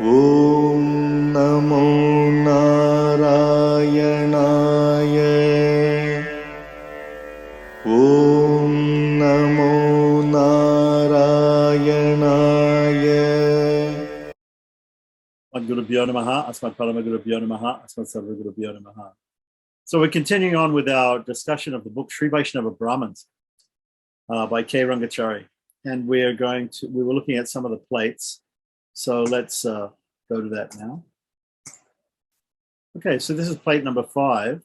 Om Namo Narayanaaya. Om Namo Narayanaaya. Gurubhyo namaha, Asmat Parama Gurubhyo namaha, Asmat Sarva Gurubhyo namaha. So we're continuing on with our discussion of the book Sri Vaisnava Brahmans by K. Rangachari. And we were looking at some of the plates. So let's go to that now. Okay, so this is plate number 5.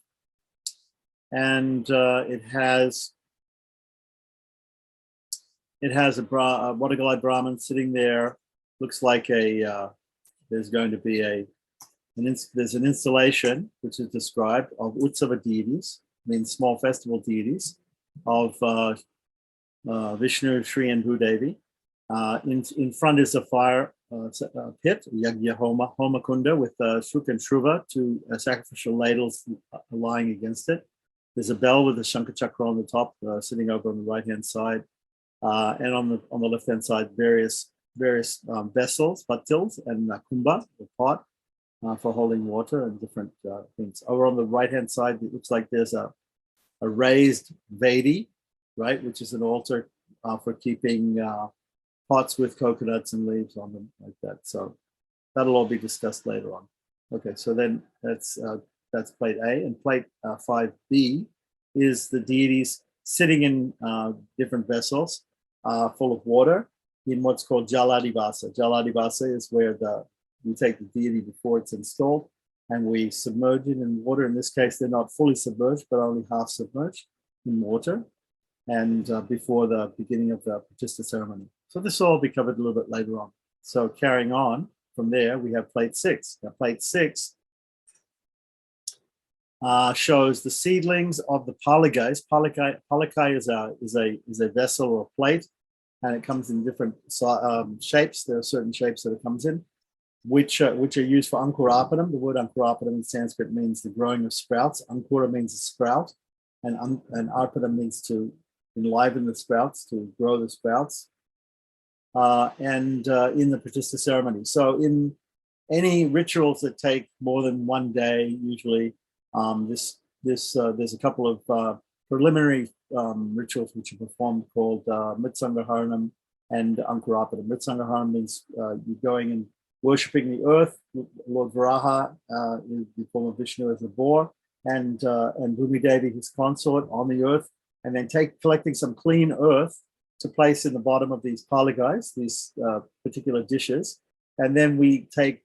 And it has a Wadagalai Brahman sitting there. Looks like there's going to be there's an installation which is described of Utsava deities, means small festival deities, of Vishnu, Shri, and Bhudevi. In front is a fire pit, Yagya Homa Kunda, with Shuk and Shruva, two sacrificial ladles lying against it. There's a bell with a Shankha Chakra on the top, sitting over on the right-hand side, and on the left-hand side, various vessels, patils, and kumbha, the pot, for holding water and different things. Over on the right-hand side, it looks like there's a raised Vedi, right, which is an altar for keeping pots with coconuts and leaves on them, like that. So that'll all be discussed later on. Okay, so then that's plate A, and plate 5B is the deities sitting in different vessels full of water in what's called Jaladivasa. Jaladivasa is where we take the deity before it's installed and we submerge it in water. In this case, they're not fully submerged, but only half submerged in water, and before the beginning of the Pratishta ceremony. So this will all be covered a little bit later on. So carrying on from there, we have plate 6. Now, plate 6 shows the seedlings of the paligais. Palikai is a vessel or a plate, and it comes in different shapes. There are certain shapes that it comes in, which are used for Ankurapanam. The word Ankurapanam in Sanskrit means the growing of sprouts. Ankura means a sprout, and Arpanam means to enliven the sprouts, to grow the sprouts. In the Pratishta ceremony. So in any rituals that take more than one day, usually there's a couple of preliminary rituals which are performed called Mritsangaharanam and Ankurapanam. Mritsangaharanam means you're going and worshipping the earth. Lord Vigraha, in the form of Vishnu as a boar, and Bhumi Devi, his consort, on the earth, and then collecting some clean earth to place in the bottom of these paligais, these particular dishes. And then we take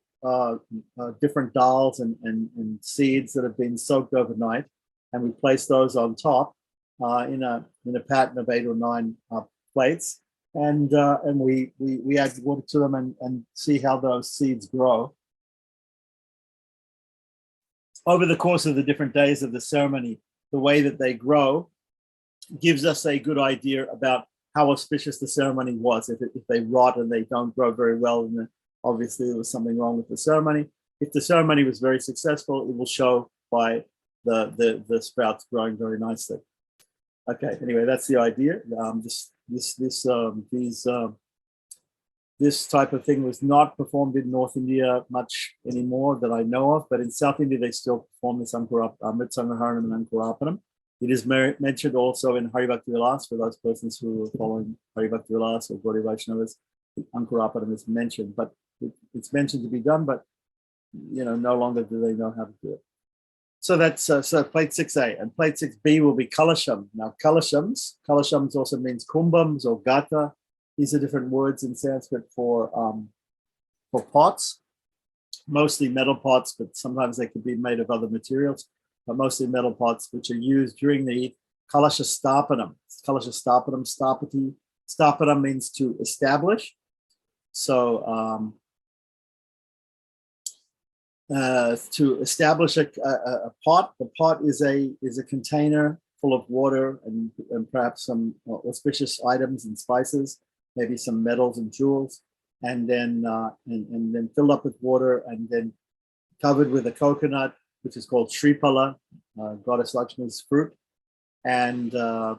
different dals and seeds that have been soaked overnight, and we place those on top in a pattern of 8 or 9 plates. And we add water to them and see how those seeds grow. Over the course of the different days of the ceremony, the way that they grow gives us a good idea about how auspicious the ceremony was. If they rot and they don't grow very well, then obviously there was something wrong with the ceremony. If the ceremony was very successful, it will show by the sprouts growing very nicely. Okay, anyway, that's the idea. This type of thing was not performed in North India much anymore that I know of, but in South India they still perform this Mritsangaharanam and Ankurapanam. It is mentioned also in Hari Bhakti Vilas for those persons who are following Hari Bhakti Vilas or Gaudiya Vaishnavas. Ankurapanam is mentioned, but it's mentioned to be done, but no longer do they know how to do it. So that's plate 6A, and plate 6B will be kalasham. Now kalashams also means kumbhams or gata. These are different words in Sanskrit for pots, mostly metal pots, but sometimes they could be made of other materials. But mostly metal pots, which are used during the kalasha stapanam. Kalasha stapanam, stapati. Stapanam means to establish. So to establish a pot, the pot is a container full of water and perhaps some auspicious items and spices, maybe some metals and jewels, and then filled up with water and then covered with a coconut, which is called Shripala, Goddess Lakshmi's fruit. And the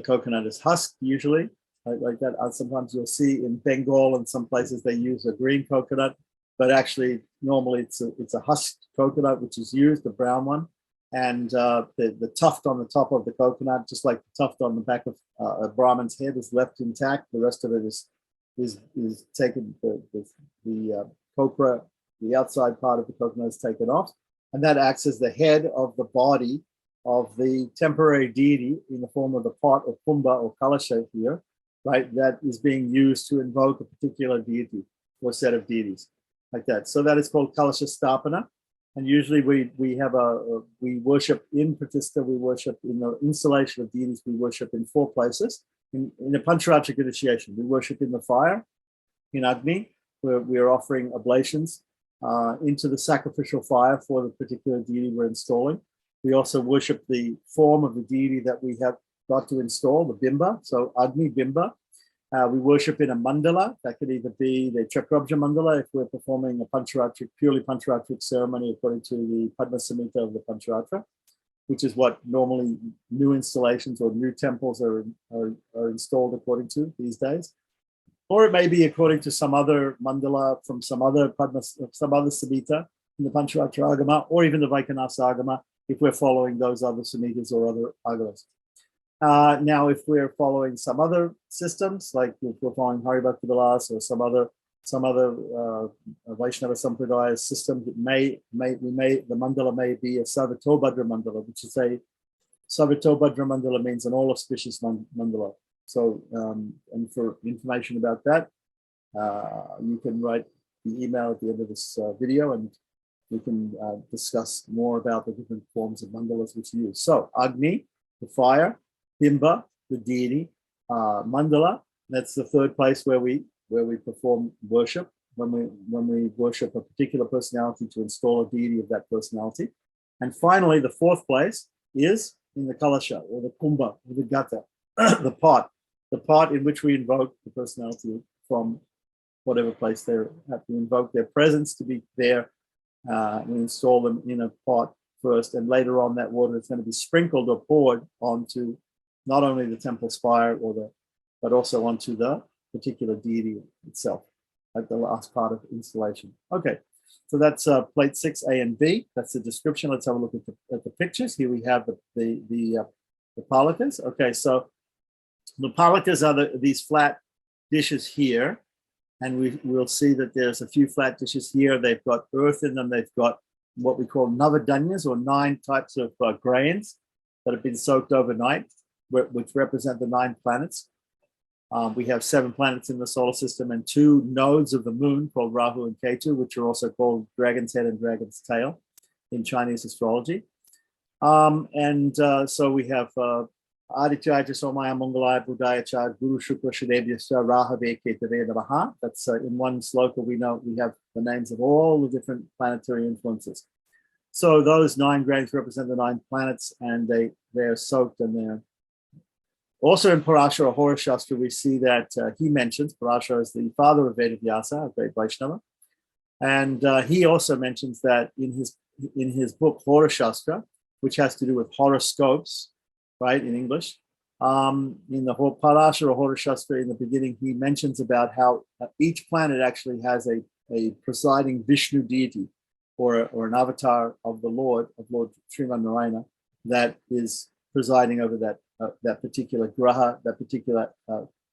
coconut is husked usually, like that. Sometimes you'll see in Bengal and some places they use a green coconut. but actually normally it's a husked coconut which is used, the brown one, and the tuft on the top of the coconut, just like the tuft on the back of a Brahman's head, is left intact. The rest of it is taken. The copra, the outside part of the coconut, is taken off, and that acts as the head of the body of the temporary deity in the form of the pot or kumbha or kalasha here, right? That is being used to invoke a particular deity or set of deities, like that. So that is called kalasha stapana. And usually we worship in Pratistha, we worship in the installation of deities, we worship in 4 places. In a Pancharatric initiation, we worship in the fire, in Agni, where we are offering oblations into the sacrificial fire for the particular deity we're installing. We also worship the form of the deity that we have got to install, the Bimba, so Agni Bimba. We worship in a mandala. That could either be the Chakravya Mandala if we're performing a Pancharatric, purely Pancharatric ceremony according to the Padma Samhita of the Pancharatra, which is what normally new installations or new temples are installed according to these days. Or it may be according to some other mandala from some other Samhita in the Pancharatra Agama, or even the Vaikanasa Agama, if we're following those other Samhitas or other Agamas. Now, if we're following some other systems, like if we're following Haribhakti Vilas or some other Vaisnava Sampradaya system, the mandala may be a Savatobhadra mandala, which is a Savatobhadra mandala means an all-auspicious mandala. So, and for information about that, you can write the email at the end of this video, and we can discuss more about the different forms of mandalas which you use. So, Agni, the fire; Bimba, the deity; mandala, that's the 3rd place where we perform worship, when we worship a particular personality to install a deity of that personality. And finally, the 4th place is in the kalasha, or the kumbha, or the gata, the pot in which we invoke the personality from whatever place they're at. We invoke their presence to be there. We install them in a pot first, and later on that water is going to be sprinkled or poured onto not only the temple spire but also onto the particular deity itself, at the last part of installation. Okay, so that's plate 6, A and B. That's the description. Let's have a look at the pictures. Here we have the palakas. Okay, so the palakas are these flat dishes here, and we'll see that there's a few flat dishes here. They've got earth in them. They've got what we call navadanyas, or 9 types of grains that have been soaked overnight, which represent the 9 planets. We have 7 planets in the solar system and 2 nodes of the moon called Rahu and Ketu, which are also called Dragon's Head and Dragon's Tail in Chinese astrology. So we have Adityaya Somaya Mangalaya Budaya Cha Guru Shukra Shadebhyasya Rahave Ketave Namaha. That's in one sloka we know we have the names of all the different planetary influences. So those 9 grains represent the 9 planets, and they're soaked, and they're also in Parashara Hora Shastra. We see that he mentions Parashara is the father of Vedavyasa, a great Vaishnava, and he also mentions that in his book Hora Shastra, which has to do with horoscopes, right, in English. In the Parashara Hora Shastra, in the beginning, he mentions about how each planet actually has a presiding Vishnu deity, or an avatar of Lord Sriman Narayana, that is presiding over that particular graha, that particular,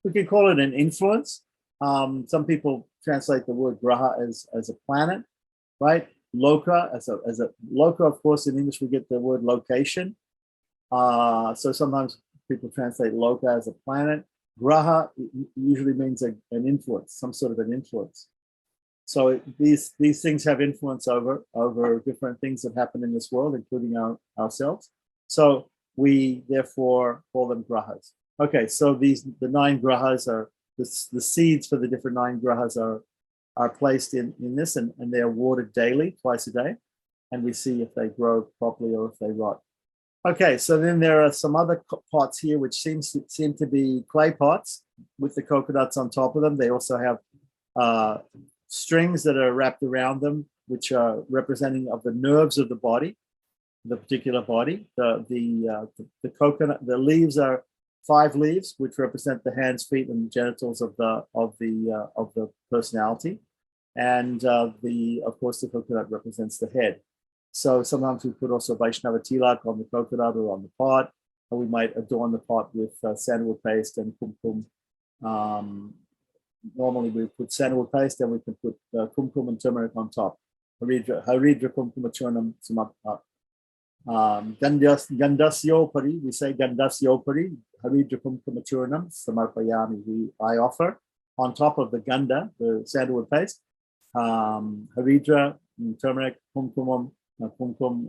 we can call it an influence. Some people translate the word graha as a planet, right? Loka, as a loka, of course, in English we get the word location. So sometimes people translate loka as a planet. Graha usually means an influence, some sort of an influence. So these things have influence over different things that happen in this world, including ourselves. So we therefore call them grahas. Okay, so the 9 grahas are the seeds for the different 9 grahas are placed in this, and they are watered daily, twice a day, and we see if they grow properly or if they rot. Okay, so then there are some other pots here which seem to be clay pots with the coconuts on top of them. They also have strings that are wrapped around them, which are representing of the nerves of the body, the particular body. The coconut, the leaves are 5 leaves, which represent the hands, feet, and genitals of the personality. And of course, the coconut represents the head. So sometimes we put also Vaisnava tilak on the coconut or on the pot, and we might adorn the pot with sandalwood paste and kumkum. Normally we put sandalwood paste, and we can put kumkum and turmeric on top. Haridra kumkuma churnam samappat. Gandasyo pari, we say Gandasyo pari, Haridra kumkuma churnam samarpayami. I offer on top of the ganda, the sandalwood paste, Haridra, turmeric, kumkum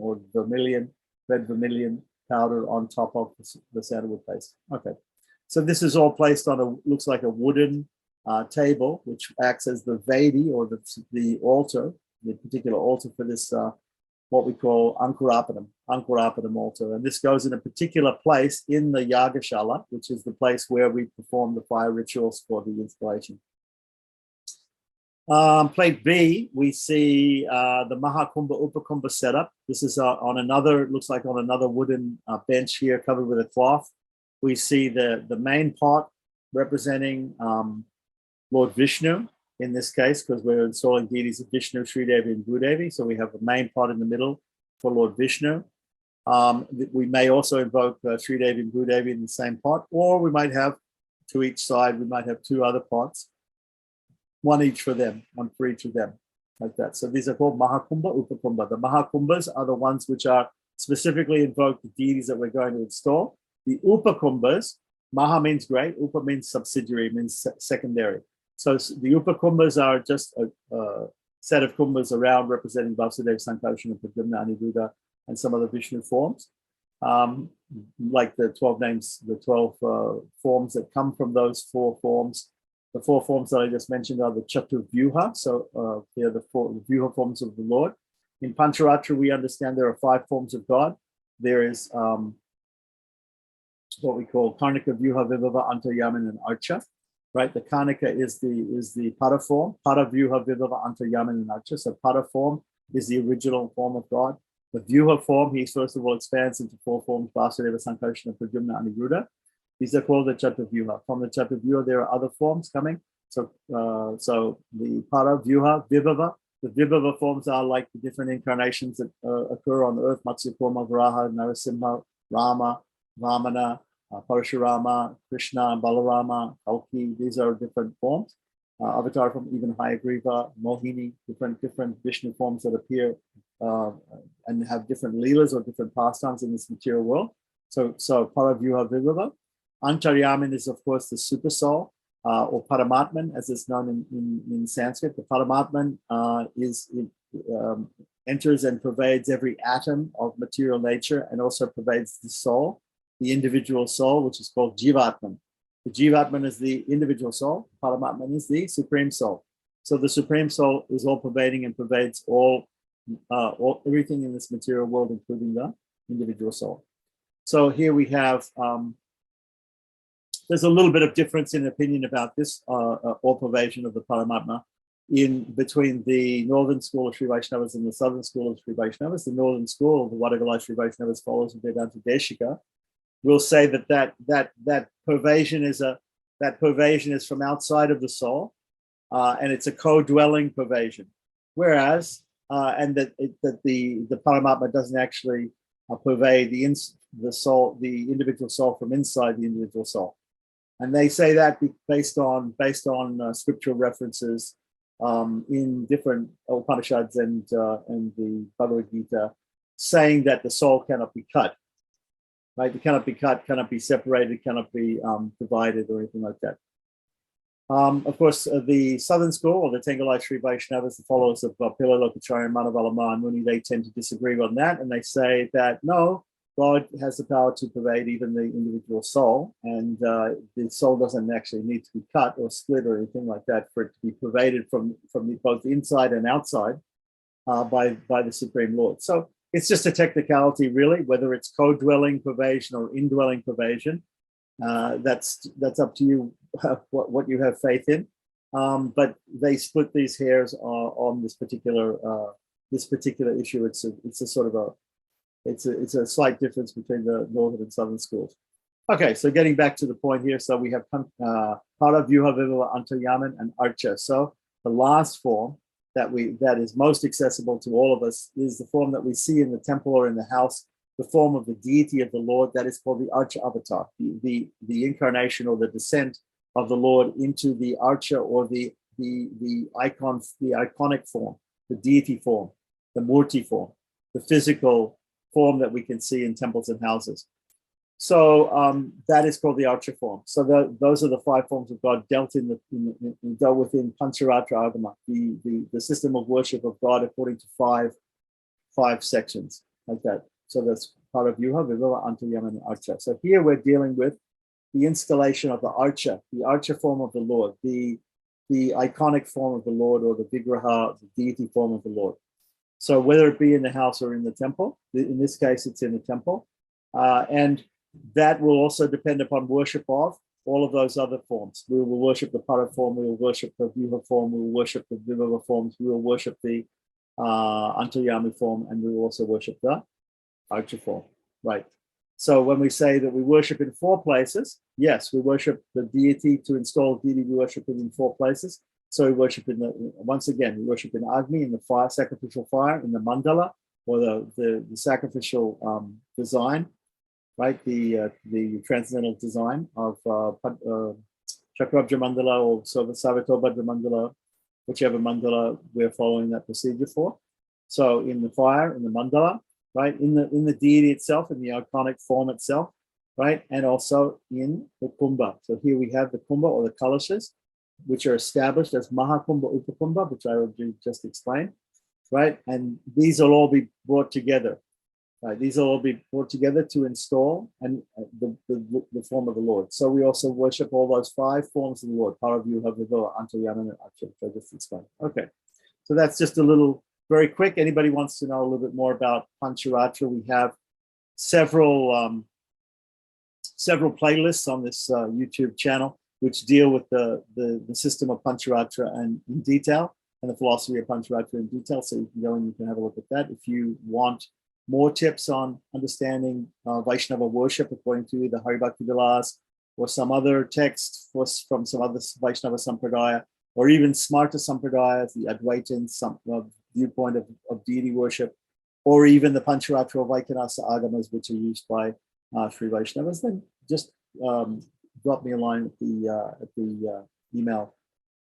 or vermilion, red vermilion powder on top of the sandalwood paste. Okay, so this is all placed on looks like a wooden table, which acts as the Vedi, or the altar, the particular altar for this, what we call Ankurapadam altar. And this goes in a particular place in the Yagashala, which is the place where we perform the fire rituals for the installation. Plate B, we see the Mahakumba Upakumba setup. This is on another, looks like on another wooden bench here covered with a cloth. We see the main pot representing Lord Vishnu in this case, because we're installing deities of Vishnu, Sridevi, and Bhudevi. So we have a main pot in the middle for Lord Vishnu. We may also invoke Sridevi and Bhudevi in the same pot, or we might have to each side, we might have two other pots. One each for them, one for each of them, like that. So these are called Mahakumba, Upakumba. The Mahakumbas are the ones which are specifically invoke the deities that we're going to install. The Upakumbas, Maha means great, Upa means subsidiary, means secondary. So the Upakumbas are just a set of kumbas around representing Vasudeva, Sankarsana, Pradyumna, Aniruddha, and some other Vishnu forms. Like the 12 names, the 12 forms that come from those four forms. The four forms that I just mentioned are the Chatuvyuha, so they're the Vyuha forms of the Lord. In Pancharatra, we understand there are 5 forms of God. There is what we call Karnika, Vyuha, Vibhava, Antaryaman, and Archa. Right, the Karnika is the Pada form. Pada, Vyuha, Vibhava, Antaryaman, and Archa. So Pada form is the original form of God. The Vyuha form, he first of all expands into 4 forms: Vasudeva, Sankarsana, Pradyumna, Aniruddha. These are called the Chatuvyuha. From the Chatuvyuha, there are other forms coming. So, the Para, Vyuha, Vibhava. The Vibhava forms are like the different incarnations that occur on earth: Matsukoma, Varaha, Narasimha, Rama, Vamana, Parashurama, Krishna, Balarama, Kalki. These are different forms. Avatar from even Hayagriva, Mohini, different Vishnu forms that appear and have different leelas or different pastimes in this material world. So Para, Vyuha, Vibhava. Antaryaman is, of course, the super soul, or Paramatman, as it's known in Sanskrit. The Paramatman enters and pervades every atom of material nature, and also pervades the soul, the individual soul, which is called Jivatman. The Jivatman is the individual soul. Paramatman is the supreme soul. So the supreme soul is all pervading and pervades all everything in this material world, including the individual soul. So here we have. There's a little bit of difference in opinion about this all pervasion of the Paramatma between the northern school of Sri Vaishnavas and the southern school of Sri Vaishnavas. The northern school of the Vadagalai Sri Vaishnavas follows Vedanta Deshika. We'll say that pervasion is from outside of the soul, and it's a co-dwelling pervasion. Whereas that the Paramatma doesn't actually pervade the soul, the individual soul, from inside the individual soul. And they say that based on scriptural references in different Upanishads and the Bhagavad Gita, saying that the soul cannot be cut, right? It cannot be cut, cannot be separated, cannot be divided, or anything like that. Of course, the southern school, or the Tengalai Sri Vaishnavas, the followers of Pillai Lokacharya, Manavalama, and Muni, they tend to disagree on that, and they say that no, God has the power to pervade even the individual soul, and the soul doesn't actually need to be cut or split or anything like that for it to be pervaded from both inside and outside by the Supreme Lord. So it's just a technicality, really, whether it's co-dwelling pervasion or indwelling pervasion. That's up to you what you have faith in. But they split these hairs on this particular issue. It's a sort of it's a slight difference between the northern and southern schools. Okay, so getting back to the point here, so we have Para, Vyuha, Vibhava, Antaryaman, and Archa. So the last form that is most accessible to all of us is the form that we see in the temple or in the house, the form of the deity of the Lord. That is called the Archa avatar, the incarnation or the descent of the Lord into the Archa, or the iconic form, the deity form, the Murti form, the physical form that we can see in temples and houses. So that is called the Archa form. So those are the 5 forms of God dealt dealt within Pancharatra Agama, the system of worship of God according to five sections like that. So that's part of Yuha, Vigraha, Antaryama, and Archa. So here we're dealing with the installation of the Archa form of the Lord, the iconic form of the Lord, or the Vigraha, the deity form of the Lord. So whether it be in the house or in the temple, in this case, it's in the temple. And that will also depend upon worship of all of those other forms. We will worship the Para form, we will worship the Vyuha form, we will worship the Vibhava forms, we will worship the Antaryami form, and we will also worship the Archa form. Right. So when we say that we worship in 4 places, yes, we worship the deity. To install deity, we worship it in 4 places. So we worship once again, we worship in Agni, in the fire, sacrificial fire, in the mandala, or the sacrificial design, right? The transcendental design of Chakravya Mandala, or Savatobhadra Mandala, whichever mandala we're following that procedure for. So in the fire, in the mandala, right? In the deity itself, in the iconic form itself, right? And also in the kumbha. So here we have the kumbha, or the kalashas, which are established as Mahakumba, Upakumba, which I already just explained, right? And these will all be brought together. Right? These will all be brought together to install and the form of the Lord. So we also worship all those 5 forms of the Lord: Paravyuha, Vigraha, Antaryama, and Archa, which I just explained. Okay, so that's just a little very quick. Anybody wants to know a little bit more about Pancharatra? We have several playlists on this YouTube channel which deal with the system of Pancharatra and in detail, and the philosophy of Pancharatra in detail. So you can go and you can have a look at that. If you want more tips on understanding Vaishnava worship according to the Haribhakti Vilas, or some other text from some other Vaishnava Sampradaya, or even Smarta Sampradaya, the Advaitin viewpoint of deity worship, or even the Pancharatra Vaikanasa Agamas, which are used by Sri Vaishnavas, then just drop me a line at the email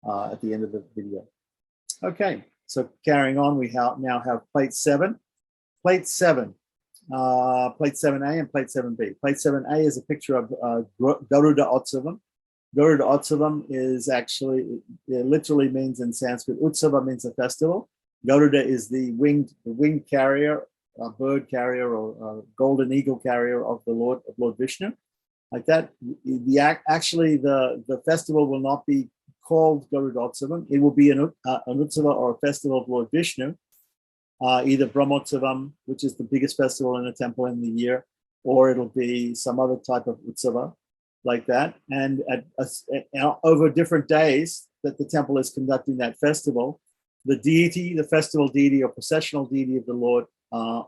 at the end of the video. Okay, so carrying on, we now have plate 7. Plate 7, plate 7A and plate 7B. Plate 7A is a picture of Garuda Utsavam. Garuda Utsavam is actually, it literally means in Sanskrit, Utsava means a festival. Garuda is the winged carrier, bird carrier, or golden eagle carrier of Lord Vishnu. Like that, actually the festival will not be called Garuda Utsavam. It will be an Utsava, or a festival of Lord Vishnu, either Brahmotsavam, which is the biggest festival in a temple in the year, or it'll be some other type of Utsava like that. And over different days that the temple is conducting that festival, the deity, the festival deity or processional deity of the Lord,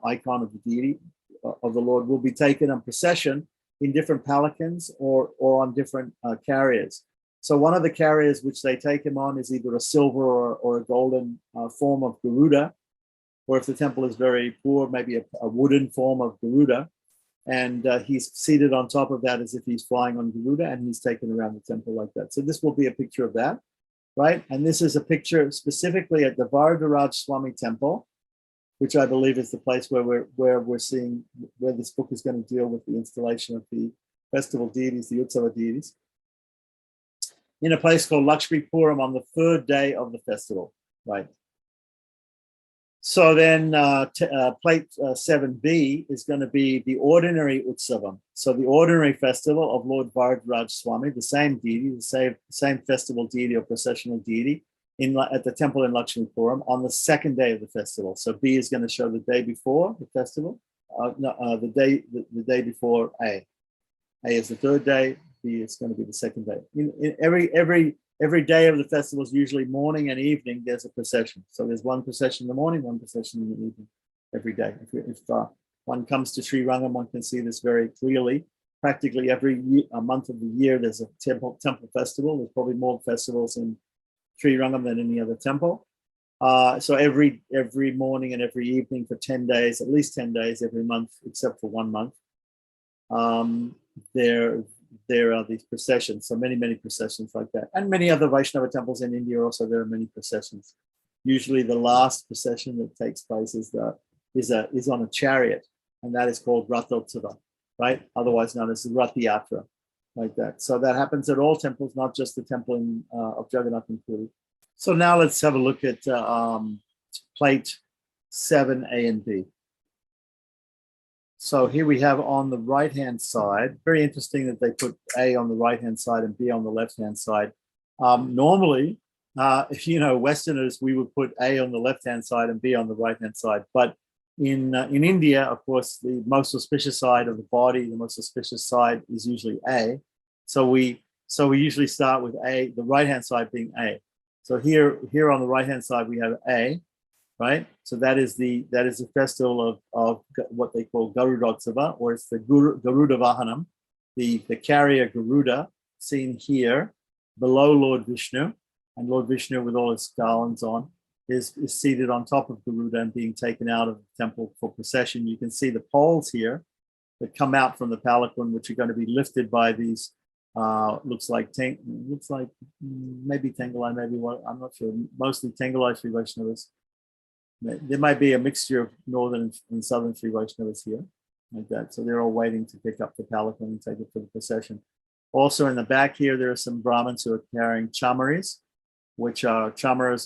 icon of the deity of the Lord, will be taken on procession in different palanquins or on different carriers. So one of the carriers which they take him on is either a silver or a golden form of Garuda, or if the temple is very poor, maybe a wooden form of Garuda. And he's seated on top of that as if he's flying on Garuda, and he's taken around the temple like that. So this will be a picture of that, right? And this is a picture specifically at the Varadaraj Swami temple, which I believe is the place where we're seeing where this book is going to deal with the installation of the festival deities, the Utsava deities, in a place called Lakshmi Puram on the 3rd day of the festival, right? So then plate 7B is going to be the ordinary Utsavam. So the ordinary festival of Lord Varadaraj Swami, the same deity, the same festival deity or processional deity at the temple in Lakshmi Puram on the 2nd day of the festival. So B is going to show the day before the festival, the day before A. A is the 3rd day, B is going to be the 2nd day. In every day of the festival is usually morning and evening. There's a procession. So there's one procession in the morning, one procession in the evening every day. If one comes to Sri Rangam, one can see this very clearly. Practically every month of the year, there's a temple festival. There's probably more festivals in Sri Rangam than any other temple. So every morning and every evening for 10 days, at least 10 days every month, except for 1 month, there are these processions. So many processions like that, and many other Vaishnava temples in India also. There are many processions. Usually, the last procession that takes place is on a chariot, and that is called Rathotsava, right? Otherwise known as the Rath Yatra, like that. So that happens at all temples, not just the temple of Jagannath and Puri. So now let's have a look at plate 7A and B. So here we have on the right-hand side, very interesting that they put A on the right-hand side and B on the left-hand side. Normally, Westerners, we would put A on the left-hand side and B on the right-hand side. But in India, of course, the most auspicious side of the body, the most auspicious side is usually A. So we usually start with A, the right-hand side being A. So here on the right-hand side, we have A. Right, so that is the festival of what they call Garudotsava, or it's the Garuda Vahanam, the carrier Garuda, seen here below Lord Vishnu, and Lord Vishnu with all his garlands on is seated on top of Garuda and being taken out of the temple for procession. You can see the poles here that come out from the palanquin, which are going to be lifted by these. Looks like maybe Tengalai, maybe what, I'm not sure. Mostly Tengalai Sri Vaishnavas. There might be a mixture of northern and southern Sri Vaishnavas here, like that. So they're all waiting to pick up the palanquin and take it for the procession. Also in the back here, there are some Brahmins who are carrying chamaris, which are chamaris,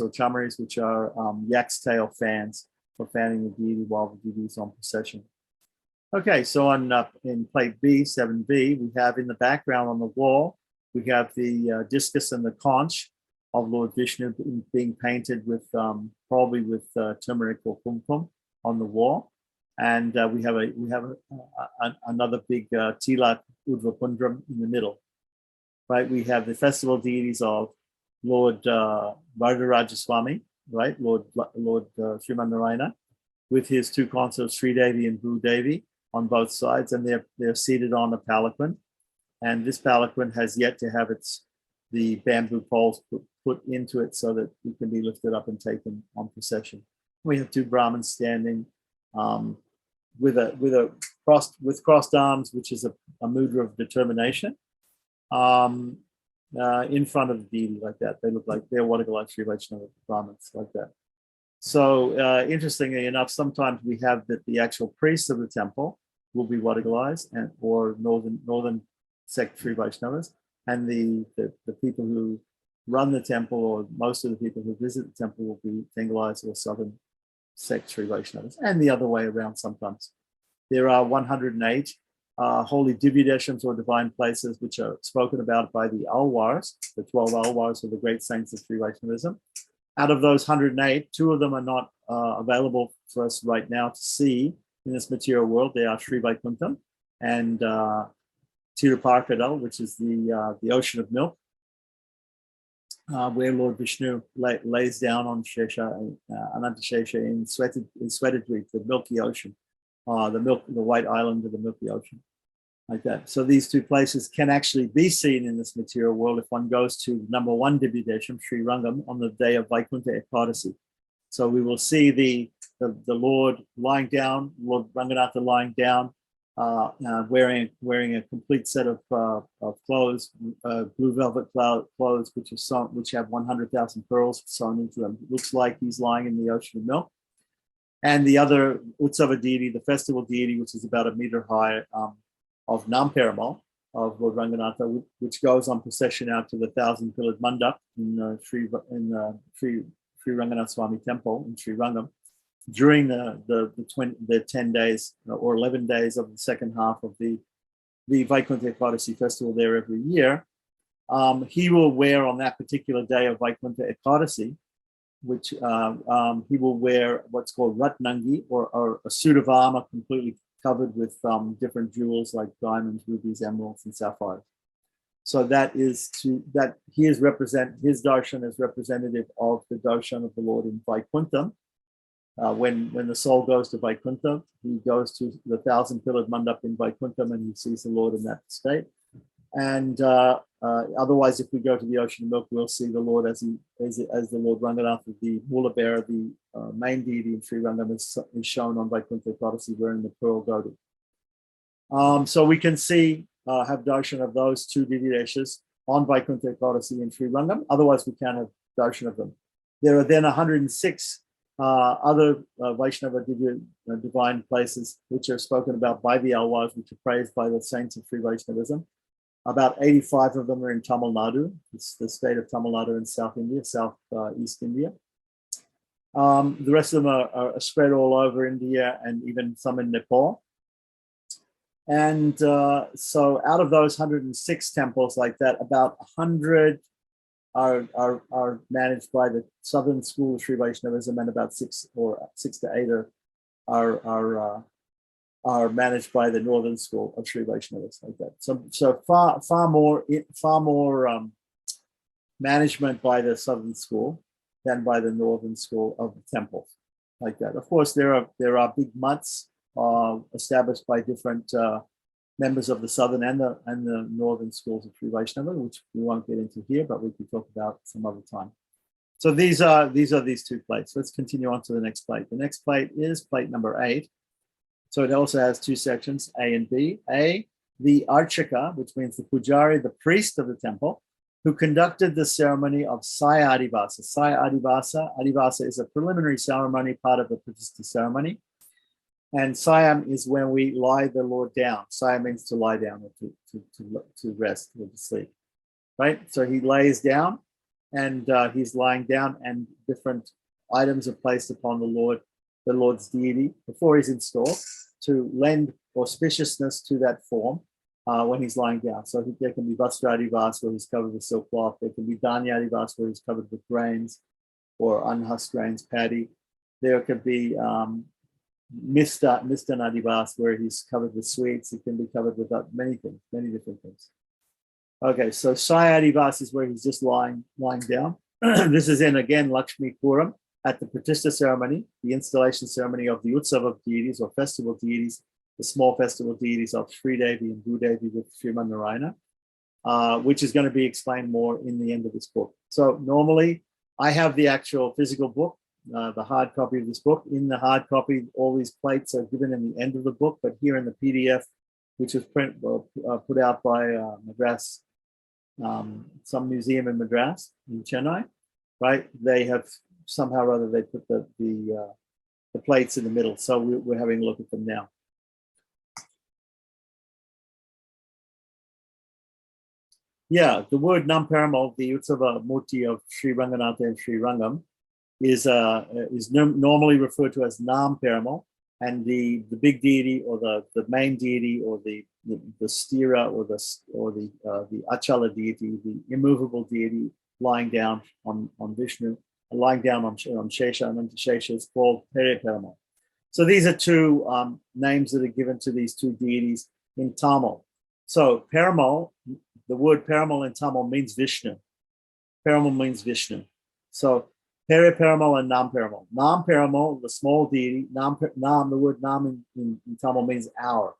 which are yak's tail fans for fanning the deity while the deity is on procession. Okay, so in plate B, 7B, we have in the background on the wall, we have the discus and the conch of Lord Vishnu being painted with probably with turmeric or kumkum on the wall, and we have another big tilak udvapundram in the middle. Right, we have the festival deities of Lord Varadarajaswamy, right, Lord Sriman Narayana, with his two consorts Sri Devi and Bhu Devi on both sides, and they're seated on a palanquin, and this palanquin has yet to have the bamboo poles put into it so that it can be lifted up and taken on procession. We have two Brahmins standing with crossed arms, which is a mudra of determination, in front of the deity, like that. They look like they're Vadagalai Sri Vaishnava Brahmins, like that. So interestingly enough, sometimes we have that the actual priests of the temple will be Vadagalais or northern sect Sri Vaishnavas, and the people who run the temple, or most of the people who visit the temple, will be Tengalais or southern sect Sri Vaishnavas, and the other way around sometimes. There are 108 holy divyadeshams or divine places which are spoken about by the Alwars, the 12 Alwars of the great saints of Sri Vaishnavism. Out of those 108, 2 of them are not available for us right now to see in this material world. They are Sri Vaikuntham and Tiruparkadal, which is the ocean of milk, where Lord Vishnu lays down on Shesha, Ananta Shesha in Svetadweep, the milky ocean, the white island of the milky ocean, like that. So these 2 places can actually be seen in this material world if one goes to number 1 Divyadesham, Sri Rangam, on the day of Vaikuntha Ekadasi. So we will see the Lord lying down, Lord Ranganatha lying down, wearing a complete set of clothes, blue velvet clothes, which have 100,000 pearls sewn into them. It looks like he's lying in the ocean of milk. And the other Utsava deity, the festival deity, which is about 1 meter high, of Namperamal, of Lord Ranganatha, which goes on procession out to the 1,000-pillared mandap in Sri Ranganath Swami Temple in Sri Rangam during the 10 days or 11 days of the second half of the Vaikuntha Ekadasi festival there every year. He will wear on that particular day of Vaikuntha Ekadasi, which he will wear what's called Ratnangi, or a suit of armor completely covered with different jewels like diamonds, rubies, emeralds, and sapphires. So his darshan is representative of the darshan of the Lord in Vaikuntham. When the soul goes to Vaikuntha, he goes to the 1,000-pillared mandap in Vaikuntham and he sees the Lord in that state. And otherwise, if we go to the Ocean of Milk, we'll see the Lord as the Lord Ranganatha, the Mula Bearer, the main deity in Sri Rangam is shown on Vaikuntha Ekadasi wearing the pearl dhoti. So we can see, have darshan of those two Divyadeshas on Vaikuntha Ekadasi in Sri Rangam. Otherwise, we can't have darshan of them. There are then 106 other Vaishnava divine places which are spoken about by the Alwars, which are praised by the saints of Sri Vaishnavism. About 85 of them are in Tamil Nadu. It's the state of Tamil Nadu in South India, East India. The rest of them are spread all over India and even some in Nepal. And so out of those 106 temples like that, about 100 are managed by the Southern School of Sri Vaishnavism, and about 6 to 8 are managed by the Northern School of Sri Vaishnavas, like that. So far more management by the Southern School than by the Northern School of the temples, like that. Of course, there are big mutts established by different members of the Southern and the Northern schools of Sri Vaishnava, which we won't get into here, but we can talk about some other time. So these are these two plates. Let's continue on to the next plate. The next plate is plate number 8. So it also has two sections, A and B. A, the Archaka, which means the Pujari, the priest of the temple, who conducted the ceremony of Saya Adivasa. Saya Adivasa. Adivasa is a preliminary ceremony, part of the Pratishta ceremony. And Sayam is when we lie the Lord down. Saya means to lie down, or to rest, or to sleep, right? So he lays down, and he's lying down, and different items are placed upon the Lord's deity before he's installed to lend auspiciousness to that form when he's lying down. So there can be Vastrādivas, where he's covered with silk cloth. There can be Dhanyādivas, where he's covered with grains or unhusked grains, paddy. There could be Mistanadivas, where he's covered with sweets. It can be covered with many things, many different things. Okay, so Sayadivas is where he's just lying down. This is in, again, Lakshmi Puram, at the Pratishta ceremony, the installation ceremony of the Utsava deities or festival deities, the small festival deities of Sri Devi and Bhudevi with Sriman Narayana, which is going to be explained more in the end of this book. So normally, I have the actual physical book, the hard copy of this book. In the hard copy, all these plates are given in the end of the book, but here in the PDF, which was put out by Madras, some museum in Madras, in Chennai, right? They have somehow or other, they put the plates in the middle. So we're having a look at them now. Yeah, the word Namparamal, the Utsava Murti of Sri Ranganatha and Sri Rangam, is normally referred to as Nam Peramal, and the big deity or the main deity or the stira or the Achala deity, the immovable deity lying down on Vishnu, lying down on Shesha and Shesha is called Pere Peramal. So these are two names that are given to these two deities in Tamil. So Peramal, the word Peramal in Tamil means Vishnu. Peramal means Vishnu. So Pere Peramal and Nam Peramal. Nam Peramal, the small deity. Nam, the word Nam in Tamil means our.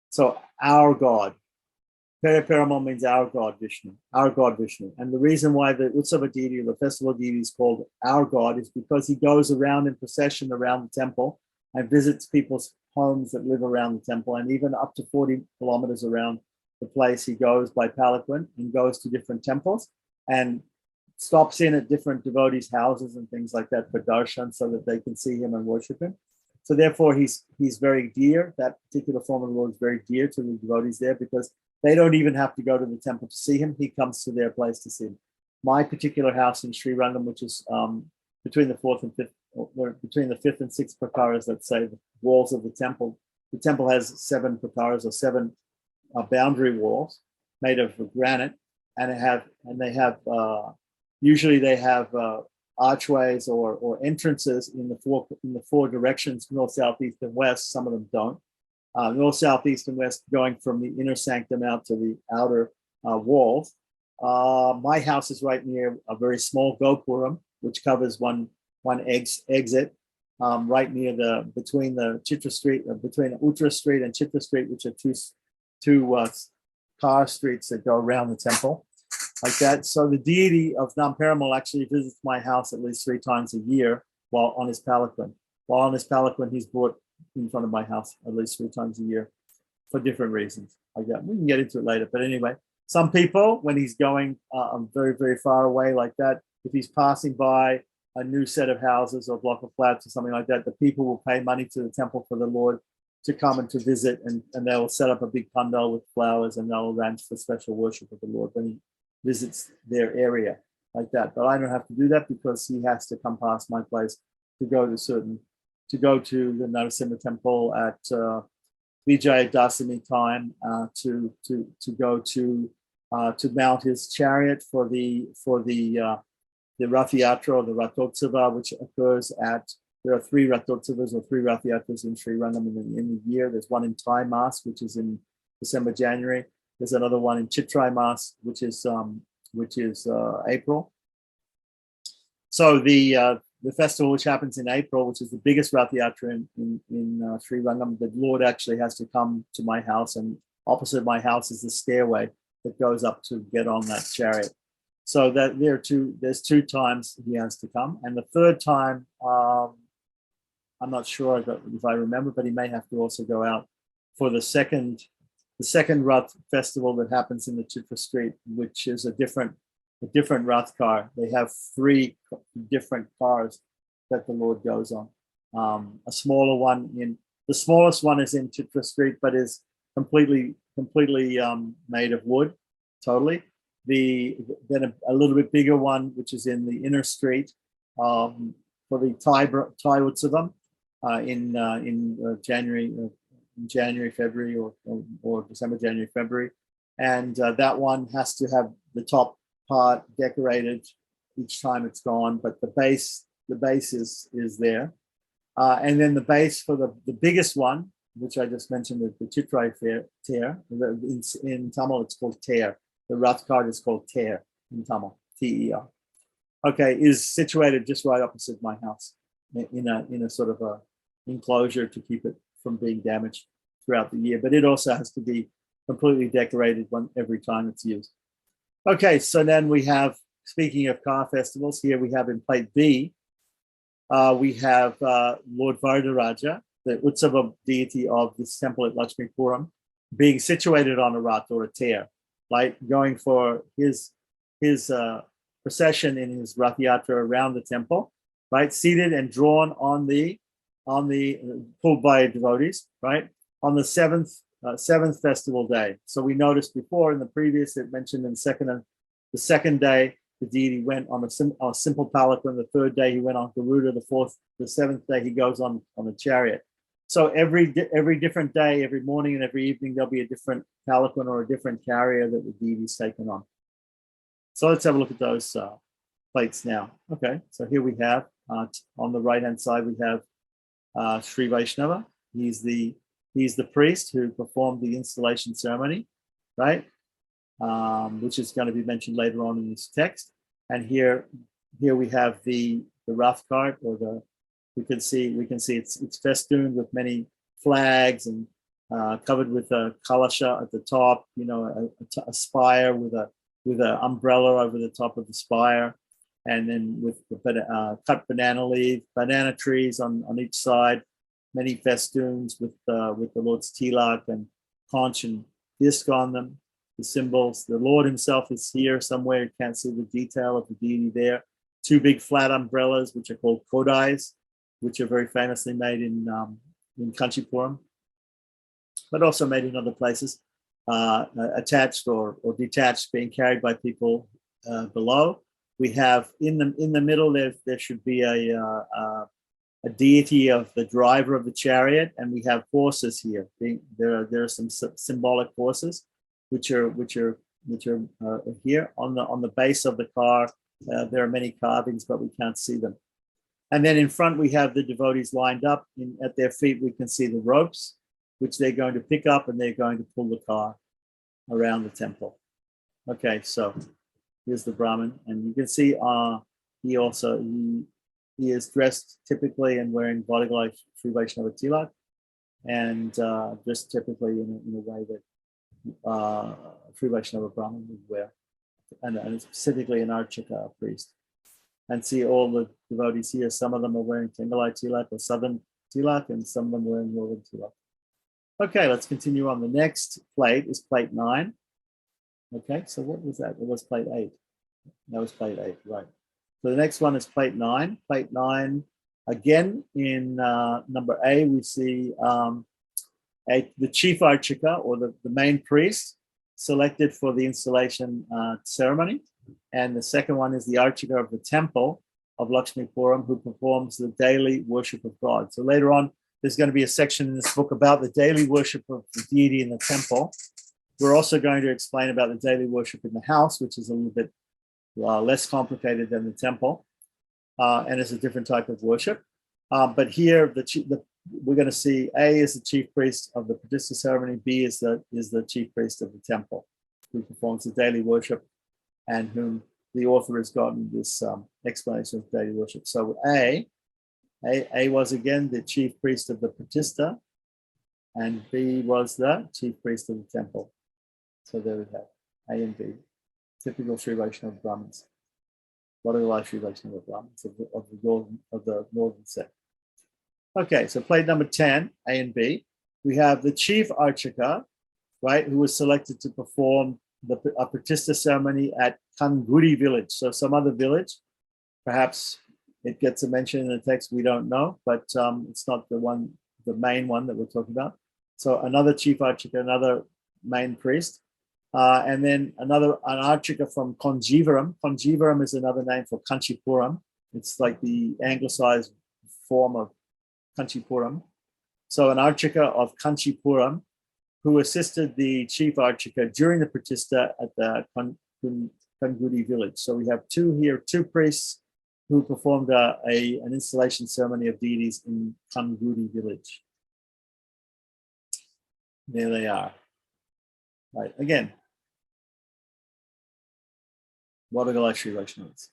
So our God. Pere Peramal means our God Vishnu. Our God Vishnu. And the reason why the Utsava deity or the festival deity is called our God is because he goes around in procession around the temple and visits people's homes that live around the temple, and even up to 40 kilometers around the place. He goes by palanquin and goes to different temples and stops in at different devotees' houses and things like that for darshan, so that they can see him and worship him. So therefore, he's very dear. That particular form of the Lord is very dear to the devotees there, because they don't even have to go to the temple to see him. He comes to their place to see him. My particular house in Sri Rangam, which is between the fifth and sixth prakaras, let's say, the walls of the temple. The temple has 7 prakaras, or 7 boundary walls made of granite, and usually they have archways or entrances in the four directions, north, south, east, and west. Some of them don't. North, south, east, and west, going from the inner sanctum out to the outer walls. My house is right near a very small gopuram, which covers one exit, right near between the Chitra Street, between Uttara Street and Chitra Street, which are two car streets that go around the temple, like that. So the deity of Nam Perumal actually visits my house at least 3 times a year while on his palanquin. While on his palanquin, he's brought in front of my house at least 3 times a year for different reasons. Like that. We can get into it later. But anyway, some people, when he's going very, very far away like that, if he's passing by a new set of houses or block of flats or something like that, the people will pay money to the temple for the Lord to come and to visit, and they'll set up a big pandal with flowers, and they'll arrange for special worship of the Lord when he visits their area like that. But I don't have to do that because he has to come past my place to go to the Narasimha temple at Vijay Dasami time, to go to mount his chariot for the Rath Yatra or the Rathotsava, which occurs at, there are 3 Rathotsavas or 3 Rath Yatras in Sri Rangam in the year. There's one in Thai Mass, which is in December, January. There's another one in Chitrai Mass, which is April. So the festival which happens in April, which is the biggest Rath Yatra in Sri Rangam, the Lord actually has to come to my house, and opposite my house is the stairway that goes up to get on that chariot. So that there's 2 times he has to come, and the 3rd time, I'm not sure if I remember, but he may have to also go out for the second Rath festival that happens in the Chitra Street, which is a different Rath car. They have 3 different cars that the Lord goes on. A smaller one the smallest one is in Chitra Street, but is completely made of wood, totally. Then a little bit bigger one, which is in the inner street, for the Thai Utsavam in January, February, or December, January, February, and that one has to have the top part decorated each time it's gone, but the base is there, and then the base for the biggest one, which I just mentioned, the Chitrai Tear. In Tamil, it's called Tear. The Rath card is called Tear in Tamil, Ter. Okay, is situated just right opposite my house in a sort of a enclosure to keep it from being damaged throughout the year. But it also has to be completely decorated every time it's used. Okay, so then we have, speaking of car festivals, here we have in plate B, we have Lord Varadaraja, the Utsava deity of this temple at Lakshmipuram, being situated on a Rath or a Tear, like going for his procession in his Rath Yatra around the temple, right? Seated and drawn on the pulled by devotees, right? On the seventh festival day. So we noticed before in the previous, it mentioned in the second day, the deity went on a simple palanquin. The 3rd day he went on Garuda. The 7th day he goes on a chariot. So every different day, every morning and every evening, there'll be a different palanquin or a different carrier that the deity's taken on. So let's have a look at those plates now. Okay, so here we have, on the right-hand side, we have Sri Vaisnava. He's the priest who performed the installation ceremony, right? Which is going to be mentioned later on in this text. And here we have the Rath cart, or we can see it's festooned with many flags and covered with a kalasha at the top, a spire with an umbrella over the top of the spire, and then with cut banana trees on each side, many festoons with the Lord's tilak and conch and disc on them, the symbols. The Lord himself is here somewhere. You can't see the detail of the deity there. 2 big flat umbrellas, which are called kodais, which are very famously made in Kanchipuram, but also made in other places, attached or detached, being carried by people below. We have in the middle there should be a deity of the driver of the chariot, and we have horses here. There are some symbolic horses, which are here on the base of the car. There are many carvings, but we can't see them. And then in front we have the devotees lined up. At their feet we can see the ropes, which they're going to pick up, and they're going to pull the car around the temple. Okay, so here's the Brahmin, and you can see he is dressed typically and wearing body like Sri Vaishnava tilak, and dressed typically in a way that Sri Vaishnava Brahmin would wear, and specifically an Archaka priest. And see all the devotees here. Some of them are wearing Tengalai Tilak or Southern Tilak, and some of them are wearing Northern Tilak. Okay, let's continue on. The next plate is plate 9. Okay, so what was that? It was plate 8. That was plate 8, right. So the next one is plate 9. Plate 9, again, in number A, we see the chief Archaka, or the main priest, selected for the installation ceremony. And the second one is the Archaka of the temple of Lakshmipuram, who performs the daily worship of God. So later on, there's going to be a section in this book about the daily worship of the deity in the temple. We're also going to explain about the daily worship in the house, which is a little bit less complicated than the temple, and it's a different type of worship. But here, we're going to see A is the chief priest of the Pratishta ceremony, B is the chief priest of the temple, who performs the daily worship, and whom the author has gotten this explanation of daily worship. So A was again the chief priest of the Pratishta, and B was the chief priest of the temple. So there we have A and B, typical Sri Vaishnava Brahmins. What are the Sri Vaishnava Brahmins of the northern sect? Okay, so plate number 10, A and B, we have the chief Archaka, right, who was selected to perform a Pratishta ceremony at Kanguri village. So some other village, perhaps it gets a mention in the text, we don't know, but it's not the main one that we're talking about. So another chief Archaka, another main priest, and then an Archaka from Conjeevaram. Conjeevaram is another name for Kanchipuram. It's like the anglicized form of Kanchipuram. So an Archaka of Kanchipuram, who assisted the chief Archaka during the Pratishta at the Kangudi village. So we have two priests who performed an installation ceremony of deities in Kangudi village. There they are. Right, again, Vadagalai Sri Vaishnavas,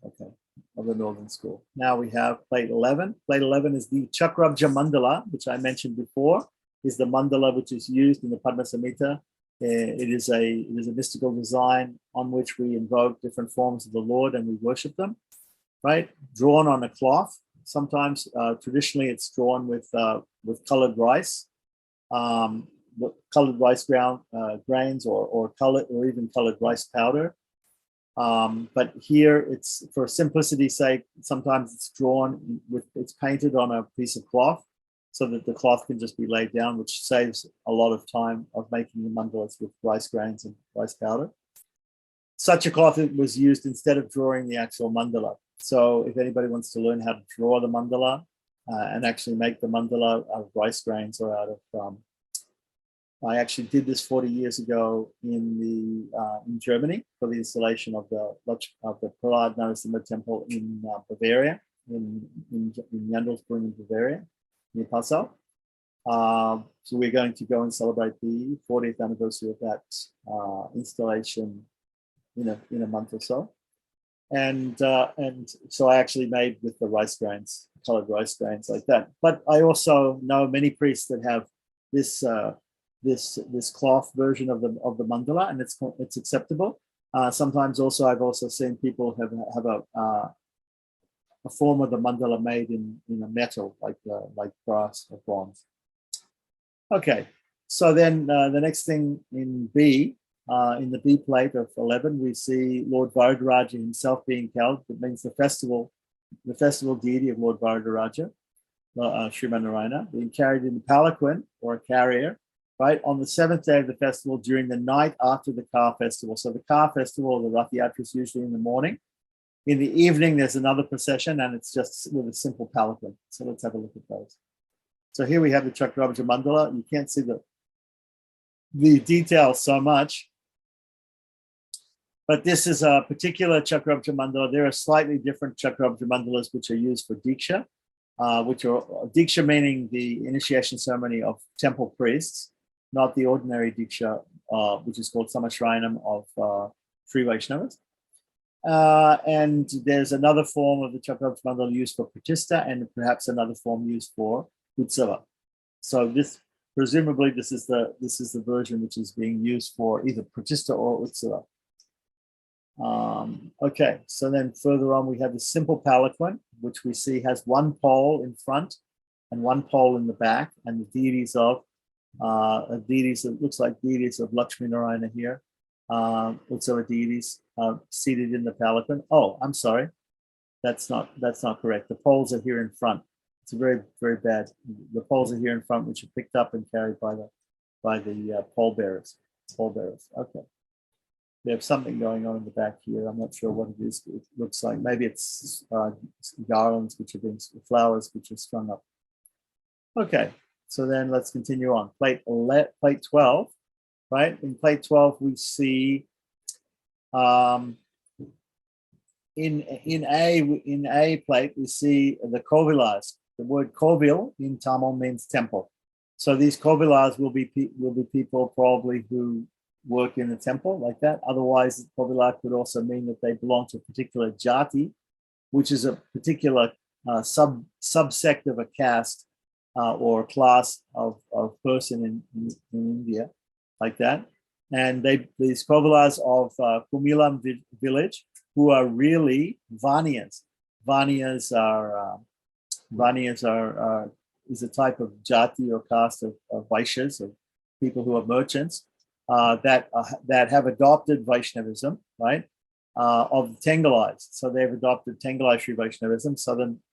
okay, of the Northern School. Now we have plate 11. Plate 11 is the Chakravya Mandala, which I mentioned before, is the mandala which is used in the Padma Samhita. It is a mystical design on which we invoke different forms of the Lord and we worship them, right? Drawn on a cloth. Sometimes, traditionally, it's drawn with colored rice. Colored rice grains or even colored rice powder. But here it's, for simplicity's sake, sometimes it's drawn it's painted on a piece of cloth so that the cloth can just be laid down, which saves a lot of time of making the mandalas with rice grains and rice powder. Such a cloth was used instead of drawing the actual mandala. So if anybody wants to learn how to draw the mandala and actually make the mandala out of rice grains or out of I actually did this 40 years ago in Germany for the installation of the Prahlad Narasimha temple in Bavaria, in Jandelsbrunn in Bavaria, near Passau. So we're going to go and celebrate the 40th anniversary of that installation in a month or so. And so I actually made with the rice grains, colored rice grains like that. But I also know many priests that have this cloth version of the mandala, and it's acceptable. Sometimes also I've also seen people have a form of the mandala made in a metal like brass or bronze. Okay, so then the next thing in B, in the B plate of 11, we see Lord Varadaraja himself being held. That means the festival deity of Lord Varadaraja, Sriman Narayana, being carried in the palanquin or a carrier, right, on the 7th day of the festival during the night after the car festival. So the car festival or the Rath Yatra is usually in the morning. In the evening, there's another procession, and it's just with a simple palanquin. So let's have a look at those. So here we have the Chakravya Mandala. You can't see the details so much, but this is a particular Chakravya Mandala. There are slightly different Chakravya Mandalas which are used for Diksha, which are Diksha meaning the initiation ceremony of temple priests, not the ordinary Diksha, which is called Samashrayanam of Sri Vaishnavas. And there's another form of the Chakravya Mandala used for Pratishta, and perhaps another form used for Utsava. So this Presumably, this is the version which is being used for either Pratishta or Utsava. Okay, so then further on, we have the simple palanquin, which we see has one pole in front and one pole in the back, and the deities it looks like deities of Lakshmi Narayana here, Utsava deities seated in the palanquin. Oh, I'm sorry, that's not correct. The poles are here in front. It's very, very bad. The poles are here in front, which are picked up and carried by the pole bearers. Okay. We have something going on in the back here. I'm not sure what it is. It looks like maybe it's garlands, which are being flowers, which are strung up. Okay, so then let's continue on. Plate 12, right? In plate 12, we see in A plate we see the kovilas. The word kovil in Tamil means temple. So these kovilas will be people probably who work in the temple like that. Otherwise, kovila could also mean that they belong to a particular jati, which is a particular subsect of a caste or class of person in India, like that. And these kovilas of Kumilam village, who are really Vaniyas. Vaniyas is a type of jati or caste of Vaishyas, of people who are merchants, that have adopted Vaishnavism, right? Of the Tengalais. So they've adopted Tengalai Sri Vaishnavism,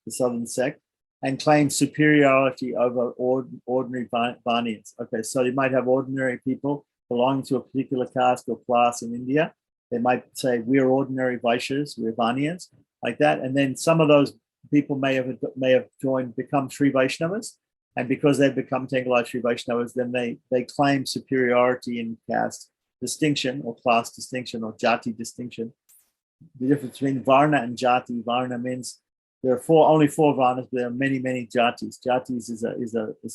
the southern sect, and claim superiority over ordinary Vaniyas. Okay, so you might have ordinary people belonging to a particular caste or class in India. They might say, we're ordinary Vaishyas, we're Vaniyas, like that. And then some of those people may have become Sri Vaishnavas. And because they've become Tengalai Sri Vaishnavas, then they claim superiority in caste distinction or class distinction or jati distinction. The difference between Varna and Jati. Varna means there are only four Varnas, but there are many, many Jatis. Jatis is a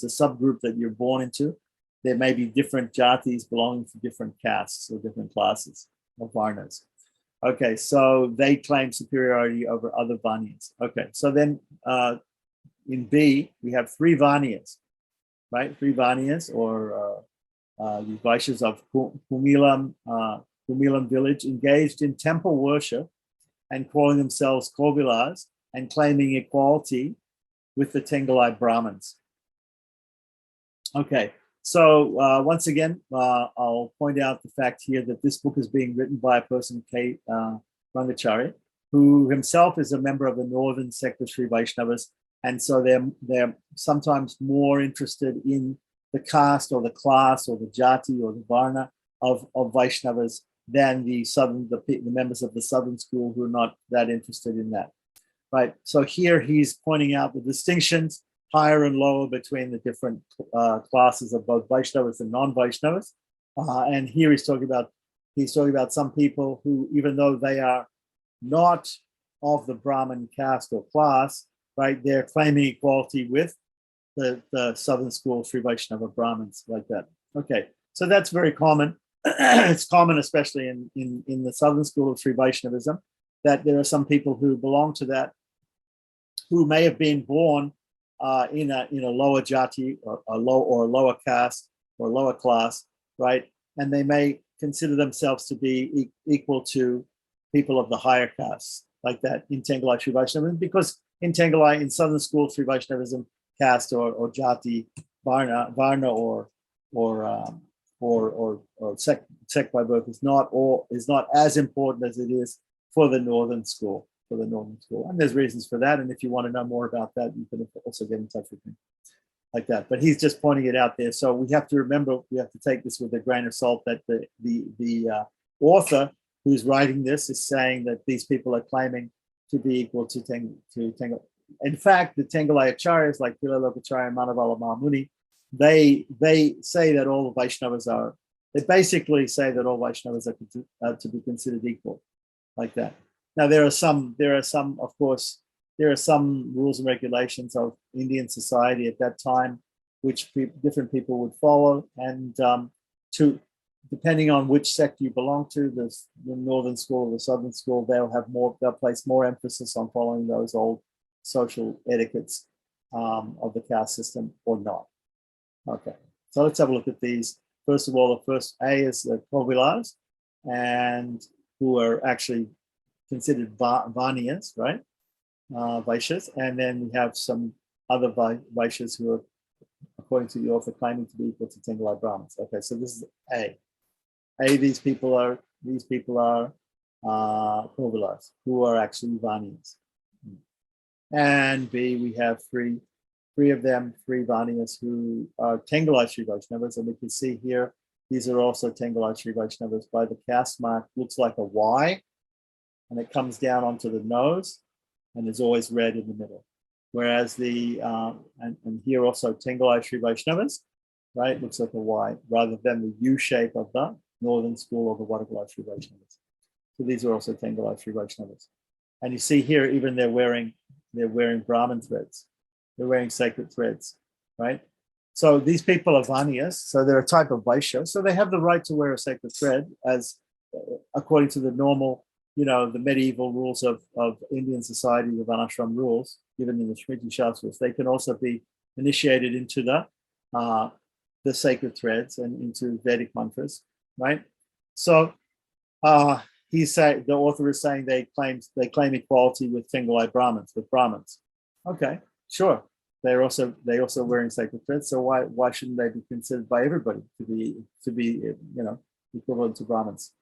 subgroup that you're born into. There may be different Jatis belonging to different castes or different classes of Varnas. Okay, so they claim superiority over other Vaniyas. Okay, so then in B, we have three Vaniyas, right? Three Vaniyas, or the Vaishyas of Kumilam village, engaged in temple worship and calling themselves Kovilas and claiming equality with the Tengalai Brahmins. Okay, so once again, I'll point out the fact here that this book is being written by a person, K. Rangachari, who himself is a member of the northern sect of Sri Vaishnavas, and so they're sometimes more interested in the caste or the class or the jati or the varna of Vaishnavas than the members of the southern school who are not that interested in that. Right. So here he's pointing out the distinctions higher and lower between the different classes of both Vaishnavas and non-Vaishnavas. And here he's talking about some people who, even though they are not of the Brahmin caste or class, right, they're claiming equality with the southern school Sri Vaishnava Brahmins, like that. Okay, so that's very common. It's common, especially in the southern school of Sri Vaishnavism, that there are some people who belong to that, who may have been born in a lower jati or a lower caste or lower class, right? And they may consider themselves to be equal to people of the higher castes, like that in Tengalai Sri Vaishnavism, because in Tengalai, in southern school Sri Vaishnavism, caste or jati, varna or sect by birth is not as important as it is for the northern school. And there's reasons for that. And if you want to know more about that, you can also get in touch with me, like that. But he's just pointing it out there. So we have to remember, we have to take this with a grain of salt, that the author who's writing this is saying that these people are claiming to be equal to Tengalai. In fact, the Tengalai Acharyas like Pilalokacharya and Manavala Mahamuni, they say that all Vaishnavas are, they basically say that all Vaishnavas are to be considered equal, like that. Now, there are some, of course, there are some rules and regulations of Indian society at that time, which different people would follow. And depending on which sect you belong to, the northern school or the southern school, they'll place more emphasis on following those old social etiquettes of the caste system or not. Okay, So let's have a look at these. First of all, the first A is the Kovilas, and who are actually considered Vanyas, right? Vaishyas. And then we have some other Vaishyas who are, according to the author, claiming to be equal to Tengalite Brahmins. Okay, so this is A. These people are Kovilas, who are actually Vanyas. And B, we have three of them, three Vanyas who are Tengalite Sri Vaishnavas. And we can see here, these are also Tengalite Sri Vaishnavas by the caste mark. Looks like a Y, and it comes down onto the nose, and is always red in the middle. Whereas the, and here also Tengalite Sri Vaishnavas, right? Looks like a Y, rather than the U shape of the Northern School or the Vadagalite Sri Vaishnavas. So these are also Tengalite Sri Vaishnavas. And you see here, even they're wearing Brahmin threads. They're wearing sacred threads, right? So these people are Vanyas, so they're a type of Vaishya. So they have the right to wear a sacred thread as according to the normal, the medieval rules of Indian society, the Varnashram rules given in the Smriti Shastras. They can also be initiated into the sacred threads and into Vedic mantras, right? So the author is saying they claim equality with Tengalite Brahmins, with Brahmins. Okay, sure. They're also wearing sacred threads. So why shouldn't they be considered by everybody to be equivalent to Brahmins?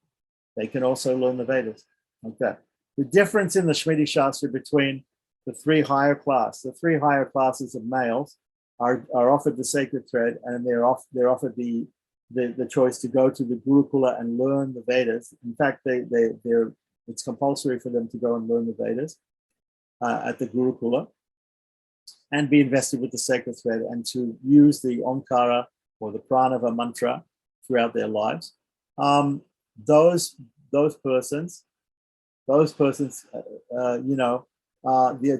They can also learn the Vedas. Okay. The difference in the Smriti Shastra between the three higher classes of males are offered the sacred thread, and they're offered the choice to go to the Gurukula and learn the Vedas. In fact, it's compulsory for them to go and learn the Vedas at the Gurukula and be invested with the sacred thread and to use the Omkara or the Pranava mantra throughout their lives. Those persons, the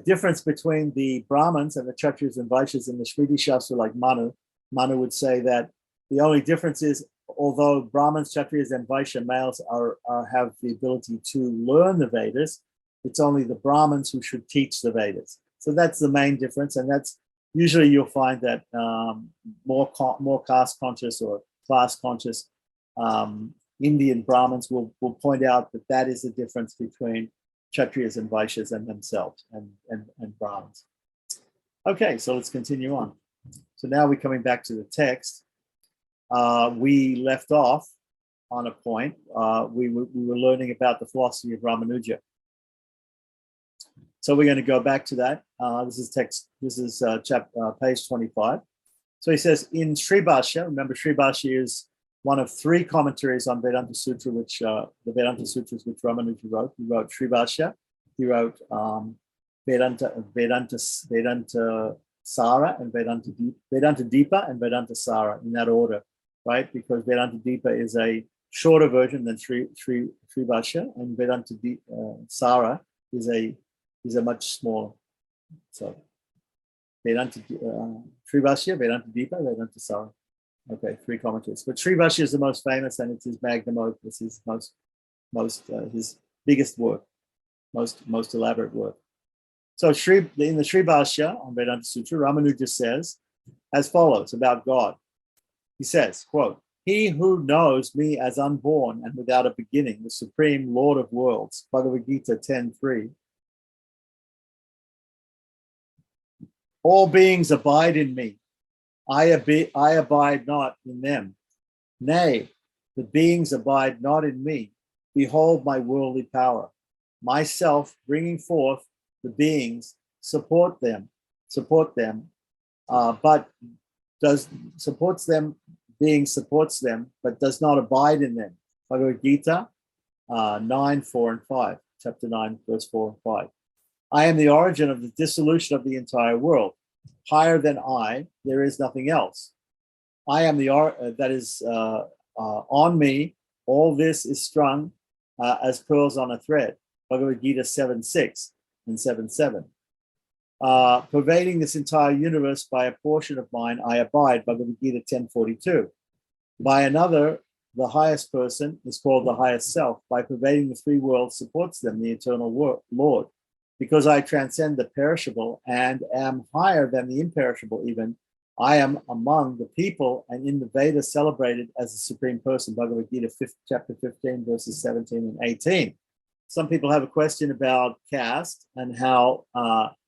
difference between the Brahmins and the Kshatriyas and Vaishyas in the Smriti Shastra, like Manu would say that the only difference is, although Brahmins, Kshatriyas, and Vaishya males have the ability to learn the Vedas, it's only the Brahmins who should teach the Vedas. So that's the main difference, and that's usually you'll find that more caste conscious or class conscious Indian Brahmins will point out that is the difference between Kshatriyas and Vaishyas and themselves and Brahmins. Okay, so let's continue on. So now we're coming back to the text. We left off on a point. We were learning about the philosophy of Ramanuja. So we're going to go back to that. This is text. This is page 25. So he says in Sri Bhashya. Remember, Sri Bhashya is one of three commentaries on Vedanta Sutra, which the Vedanta Sutras which Ramanuja wrote. He wrote Sri Bhashya. He wrote Vedanta Sara and Vedanta Deepa and Vedanta Sara in that order, right? Because Vedanta Deepa is a shorter version than Sri Bhashya, and Vedanta Sara is a much smaller. So Vedanta Sri Bhashya, Vedanta Deepa, Vedanta Sara. Okay, three commentaries. But Sri Bhashya is the most famous, and it's his magnum opus, his his biggest work, most elaborate work. So in the Sri Bhashya on Vedanta Sutra, Ramanuja says as follows about God. He says, quote, "He who knows me as unborn and without a beginning, the supreme Lord of worlds," Bhagavad Gita 10:3. "All beings abide in me. I abide not in them. Nay, the beings abide not in me. Behold my worldly power. Myself bringing forth the beings supports them, but supports them, but does not abide in them." Bhagavad Gita 9:4 and 5, chapter 9, verse 4 and 5. "I am the origin of the dissolution of the entire world. Higher than I, there is nothing else. I am that is on me. All this is strung as pearls on a thread." Bhagavad Gita 7:6 and 7:7. "Pervading this entire universe by a portion of mine, I abide." Bhagavad Gita 10:42. "By another, the highest person is called the highest self. By pervading the three worlds, supports them, the eternal Lord. Because I transcend the perishable and am higher than the imperishable even, I am among the people and in the Vedas celebrated as the Supreme Person. Bhagavad Gita, chapter 15, verses 17 and 18. Some people have a question about caste and how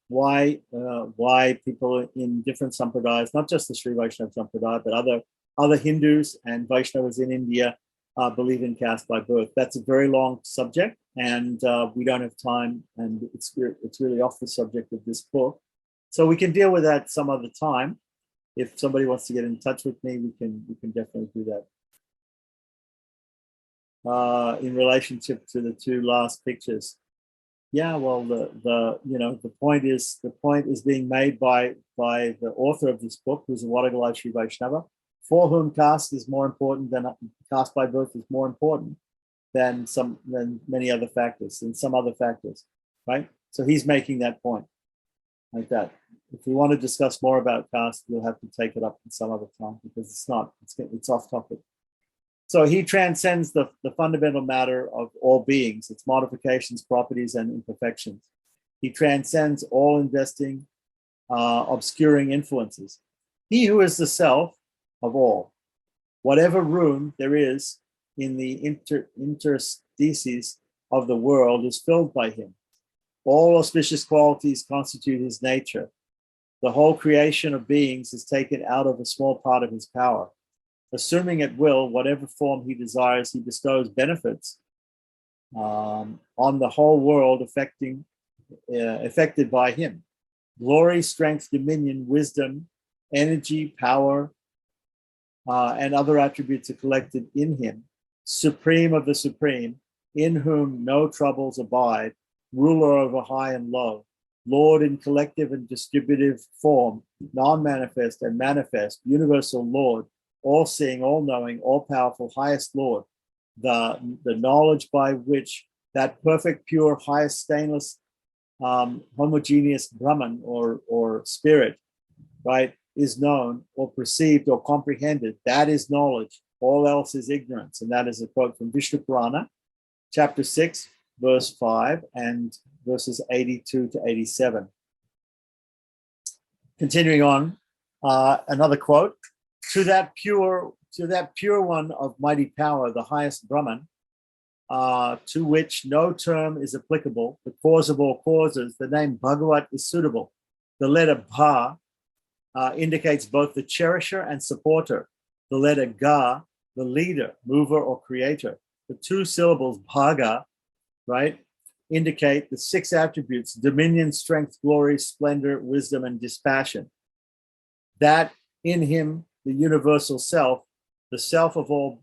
why people in different sampradayas, not just the Sri Vaishnava Sampradaya, but other Hindus and Vaishnavas in India believe in caste by birth. That's a very long subject, and we don't have time, and it's really off the subject of this book. So we can deal with that some other time. If somebody wants to get in touch with me, we can definitely do that. In relationship to the two last pictures, yeah, well, the point is being made by the author of this book, who's a Wadagalai Sri Vaishnava, for whom caste is more important than caste by birth is more important than many other factors and some other factors, right? So he's making that point like that. If we want to discuss more about caste, we'll have to take it up in some other time because it's off topic. So he transcends the fundamental matter of all beings, its modifications, properties, and imperfections. He transcends all investing, obscuring influences. He who is the self of all, whatever room there is in the interstices of the world is filled by him. All auspicious qualities constitute his nature. The whole creation of beings is taken out of a small part of his power. Assuming at will, whatever form he desires, he bestows benefits on the whole world affected by him. Glory, strength, dominion, wisdom, energy, power, and other attributes are collected in him. Supreme of the supreme, in whom no troubles abide, ruler over high and low, Lord in collective and distributive form, non-manifest and manifest, universal Lord, all-seeing, all-knowing, all-powerful, highest Lord, the knowledge by which that perfect, pure, highest, stainless, homogeneous Brahman or spirit, right, is known or perceived or comprehended. That is knowledge. All else is ignorance. And that is a quote from Vishnu Purana, chapter 6, verse 5, and verses 82 to 87. Continuing on, another quote. To that pure one of mighty power, the highest Brahman, to which no term is applicable, the cause of all causes, the name Bhagavat is suitable. The letter Bha indicates both the cherisher and supporter. The letter Ga, the leader, mover, or creator. The two syllables Bhaga, right, indicate the six attributes: dominion, strength, glory, splendor, wisdom, and dispassion. That in him, the universal self, the self of all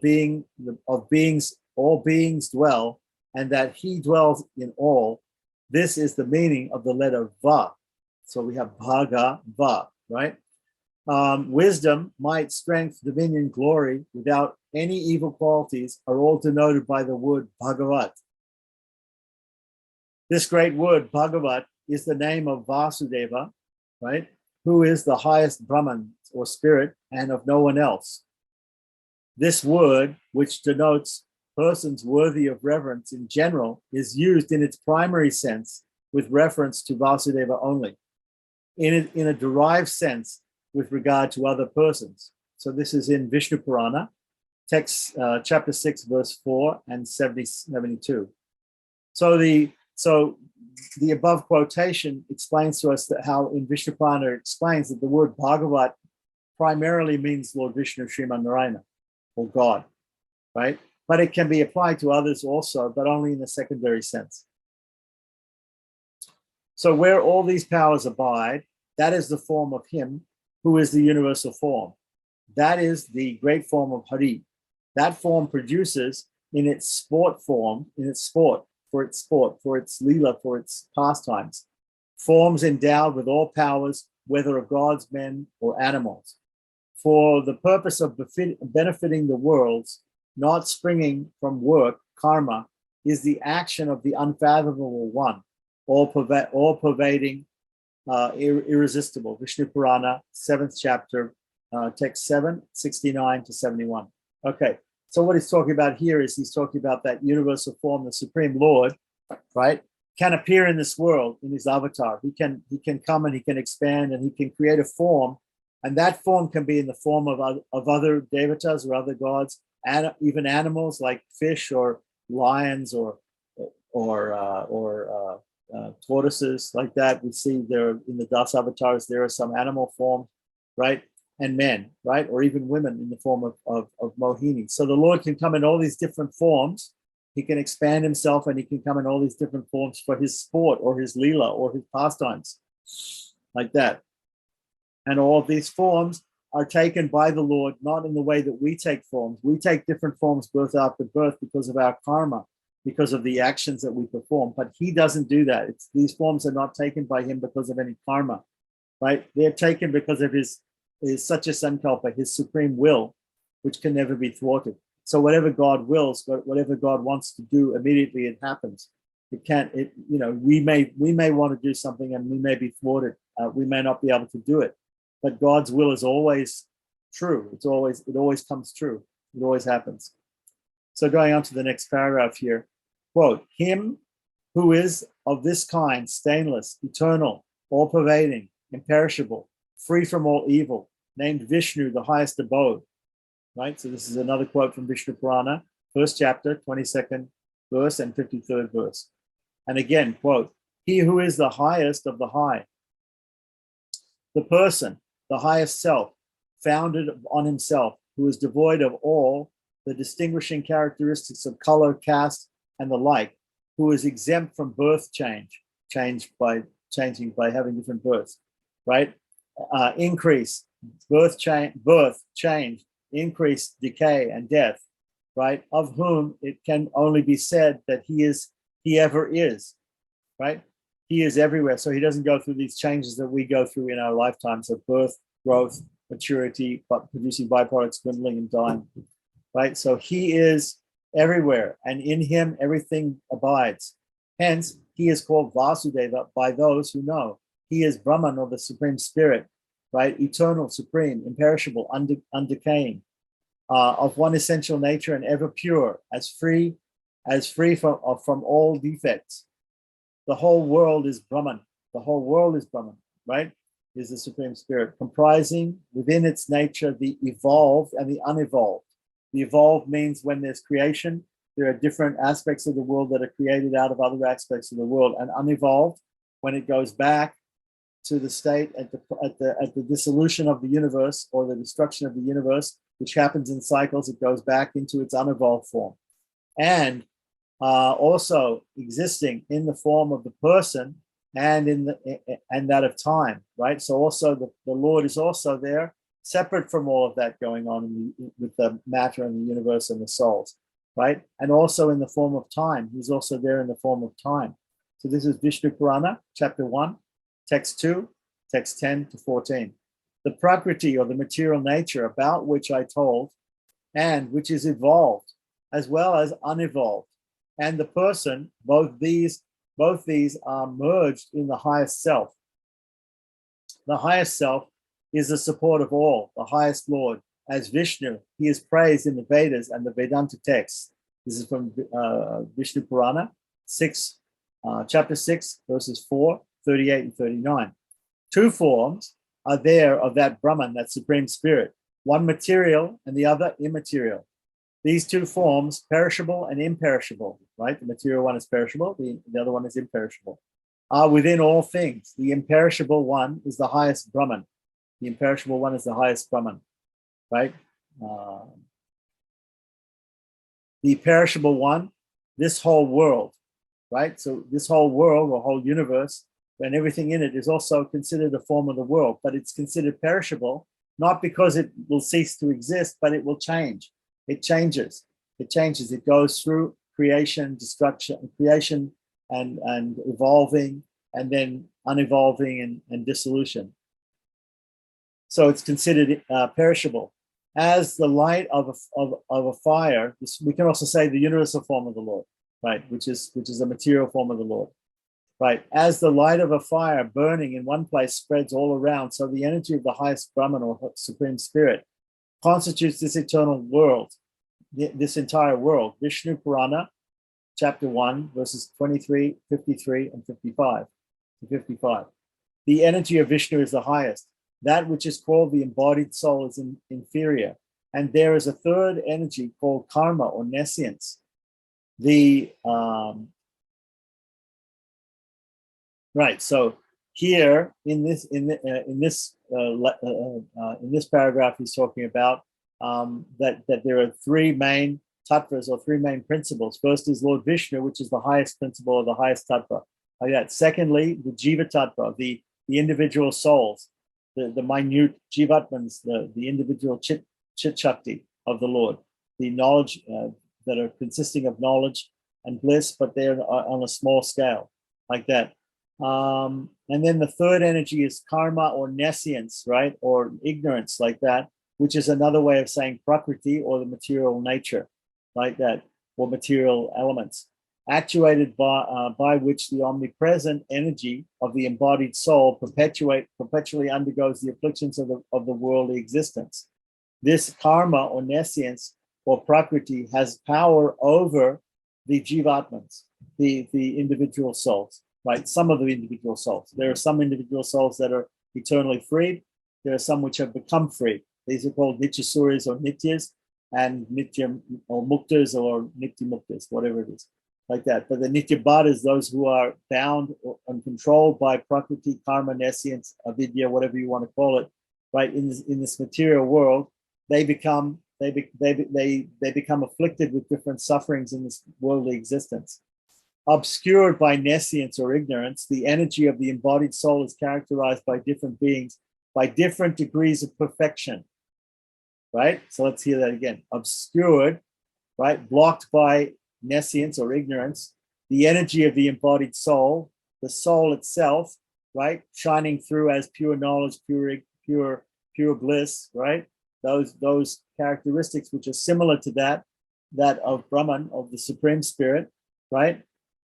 beings, all beings dwell, and that he dwells in all. This is the meaning of the letter Va. So we have Bhaga Va, right? Wisdom, might, strength, dominion, glory, without any evil qualities, are all denoted by the word Bhagavat. This great word, Bhagavat, is the name of Vasudeva, right? Who is the highest Brahman or spirit and of no one else. This word, which denotes persons worthy of reverence in general, is used in its primary sense with reference to Vasudeva only, in a derived sense with regard to other persons. So this is in Vishnu Purana, text chapter 6, verse 4 and 72. So the above quotation explains to us that how in Vishnu Purana explains that the word Bhagavat primarily means Lord Vishnu, Sriman Narayana, or God, right? But it can be applied to others also, but only in a secondary sense. So where all these powers abide, that is the form of him who is the universal form. That is the great form of Hari. That form produces in its sport form, for its leela, for its pastimes, forms endowed with all powers, whether of gods, men, or animals, for the purpose of benefiting the worlds, not springing from work, karma, is the action of the unfathomable one, all-pervading, irresistible. Vishnu Purana, 7th chapter, text 7, 69 to 71. Okay, so what he's talking about here is he's talking about that universal form, the Supreme Lord, right, can appear in this world in his avatar. He can come and he can expand and he can create a form And that form can be in the form of other devatas or other gods, and even animals like fish or lions or tortoises like that. We see there in the Das avatars, there are some animal forms, right? And men, right? Or even women in the form of Mohini. So the Lord can come in all these different forms. He can expand himself, and he can come in all these different forms for his sport or his lila or his pastimes, like that. And all of these forms are taken by the Lord, not in the way that we take forms. We take different forms birth after birth because of our karma, because of the actions that we perform. But he doesn't do that. These forms are not taken by him because of any karma, right? They're taken because of his Satya Sankalpa, his supreme will, which can never be thwarted. So whatever God wills, whatever God wants to do, immediately it happens. It can't. We may want to do something and we may be thwarted. We may not be able to do it. But God's will is always true. It always comes true. It always happens. So going on to the next paragraph here, quote, him who is of this kind, stainless, eternal, all-pervading, imperishable, free from all evil, named Vishnu, the highest abode, right? So this is another quote from Vishnu Purana, first chapter, 22nd verse and 53rd verse. And again, quote, he who is the highest of the high, the person, the highest self, founded on himself, who is devoid of all the distinguishing characteristics of color, caste, and the like, who is exempt from birth changing by having different births, right? Increase, birth change, increase, decay, and death, right? Of whom it can only be said that he ever is, right? He is everywhere. So he doesn't go through these changes that we go through in our lifetimes of birth, growth, maturity, but producing byproducts, dwindling and dying, right? So he is everywhere, and in him everything abides. Hence, he is called Vasudeva by those who know. He is Brahman, or the Supreme Spirit, right? Eternal, supreme, imperishable, undecaying, of one essential nature and ever pure, as free from all defects. The whole world is Brahman. The whole world is Brahman, right? Is the Supreme Spirit, comprising within its nature the evolved and the unevolved. The evolved means when there's creation, there are different aspects of the world that are created out of other aspects of the world, and unevolved when it goes back to the state at the dissolution of the universe or the destruction of the universe, which happens in cycles. It goes back into its unevolved form, and also existing in the form of the person and that of time, right? So also the Lord is also there, separate from all of that going on with the matter and the universe and the souls, right? And also in the form of time. He's also there in the form of time. So this is Vishnu Purana, chapter 1, text 2, text 10 to 14. The Prakriti, or the material nature about which I told, and which is evolved as well as unevolved, and the person, both these are merged in the highest self. The highest self is the support of all, the highest Lord. As Vishnu, he is praised in the Vedas and the Vedanta texts. This is from Vishnu Purana, chapter 6, verses 4, 38, and 39. Two forms are there of that Brahman, that Supreme Spirit, one material and the other immaterial. These two forms, perishable and imperishable, right? The material one is perishable, the other one is imperishable, are within all things. The imperishable one is the highest Brahman. The imperishable one is the highest Brahman, right? The perishable one, this whole world, right? So this whole world or whole universe and everything in it is also considered a form of the world, but it's considered perishable, not because it will cease to exist, but it will change. It changes. It changes. It goes through creation, destruction, creation and evolving, and then unevolving and dissolution. So it's considered perishable. As the light of a fire, we can also say the universal form of the Lord, right? Which is a material form of the Lord, right? As the light of a fire burning in one place spreads all around, so the energy of the highest Brahman or Supreme Spirit constitutes this eternal world, this entire world. Vishnu Purana, chapter 1, verses 23, 53, and 55 to 55. The energy of Vishnu is the highest. That which is called the embodied soul is inferior. And there is a third energy called karma or nescience. Right. So here in this paragraph, he's talking about that there are three main tattvas or three main principles. First is Lord Vishnu, which is the highest principle or the highest tattva. Like that. Secondly, the jiva tattva, the individual souls, the minute jivatmans, the individual chit shakti of the Lord, the knowledge that are consisting of knowledge and bliss, but they're on a small scale, like that. And then the third energy is karma or nescience, right? Or ignorance, like that, which is another way of saying prakriti or the material nature, like that, or material elements, actuated by which the omnipresent energy of the embodied soul perpetually undergoes the afflictions of the worldly existence. This karma or nescience or prakriti has power over the jivatmans, the individual souls, right? Some of the individual souls. There are some individual souls that are eternally freed. There are some which have become free. These are called nityasuras or nityas, and nitya or muktas or nitya muktas, whatever it is, like that. But the nitya bhadas, those who are bound and controlled by prakriti, karma, nescience, avidya, whatever you want to call it, right? In this material world, they become afflicted with different sufferings in this worldly existence. Obscured by nescience or ignorance, the energy of the embodied soul is characterized by different beings, by different degrees of perfection, right? So let's hear that again. Obscured, right? Blocked by nescience or ignorance, the energy of the embodied soul, the soul itself, right? Shining through as pure knowledge, pure bliss, right? Those characteristics which are similar to that of Brahman, of the Supreme Spirit, right?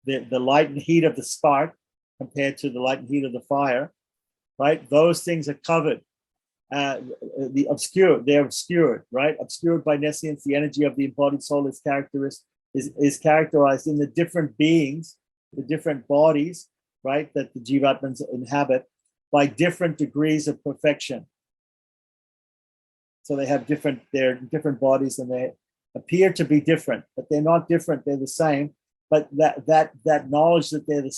The light and heat of the spark compared to the light and heat of the fire, right? Those things are covered. They're obscured, right? Obscured by nescience, the energy of the embodied soul is characterized in the different beings, the different bodies, right, that the jivatmans inhabit by different degrees of perfection. So they have different bodies, and they appear to be different, but they're not different. They're the same. But that knowledge that they're the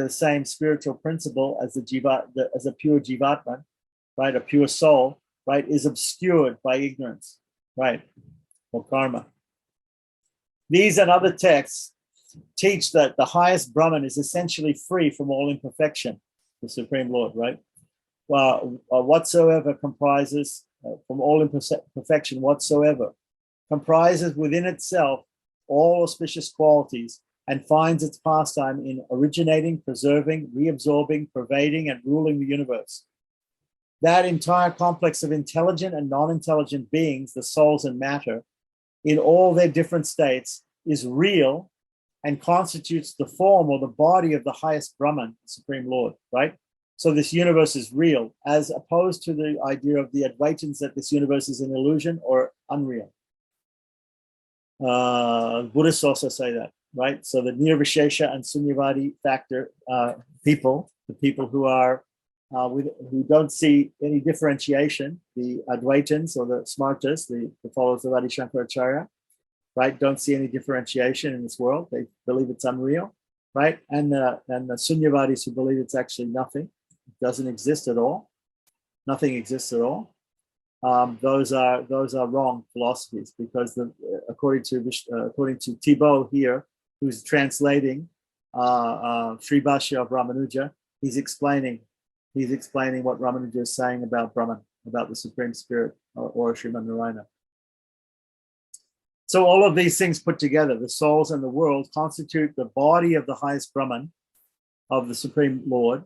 same spiritual principle as as a pure jivatman, right, a pure soul, right, is obscured by ignorance, right, or karma. These and other texts teach that the highest Brahman is essentially free from all imperfection, the Supreme Lord, right? Whatsoever comprises from all imperfection whatsoever, comprises within itself all auspicious qualities, and finds its pastime in originating, preserving, reabsorbing, pervading, and ruling the universe. That entire complex of intelligent and non-intelligent beings, the souls and matter, in all their different states, is real and constitutes the form or the body of the highest Brahman, the Supreme Lord, right? So this universe is real, as opposed to the idea of the Advaitins that this universe is an illusion or unreal. Buddhists also say that, right? So the Nirvishesha and Sunyavadi factor the people who are who don't see any differentiation, the Advaitins or the Smartas, the followers of Adi Shankaracharya, right? Don't see any differentiation in this world. They believe it's unreal, right? And the Sunyavadis who believe it's actually nothing, it doesn't exist at all. Nothing exists at all. Those are wrong philosophies, because according to Thibault here, who's translating Sri Bhashya of Ramanuja, he's explaining what Ramanuja is saying about Brahman, about the Supreme Spirit or Sriman Narayana. So all of these things put together, the souls and the world, constitute the body of the highest Brahman, of the Supreme Lord,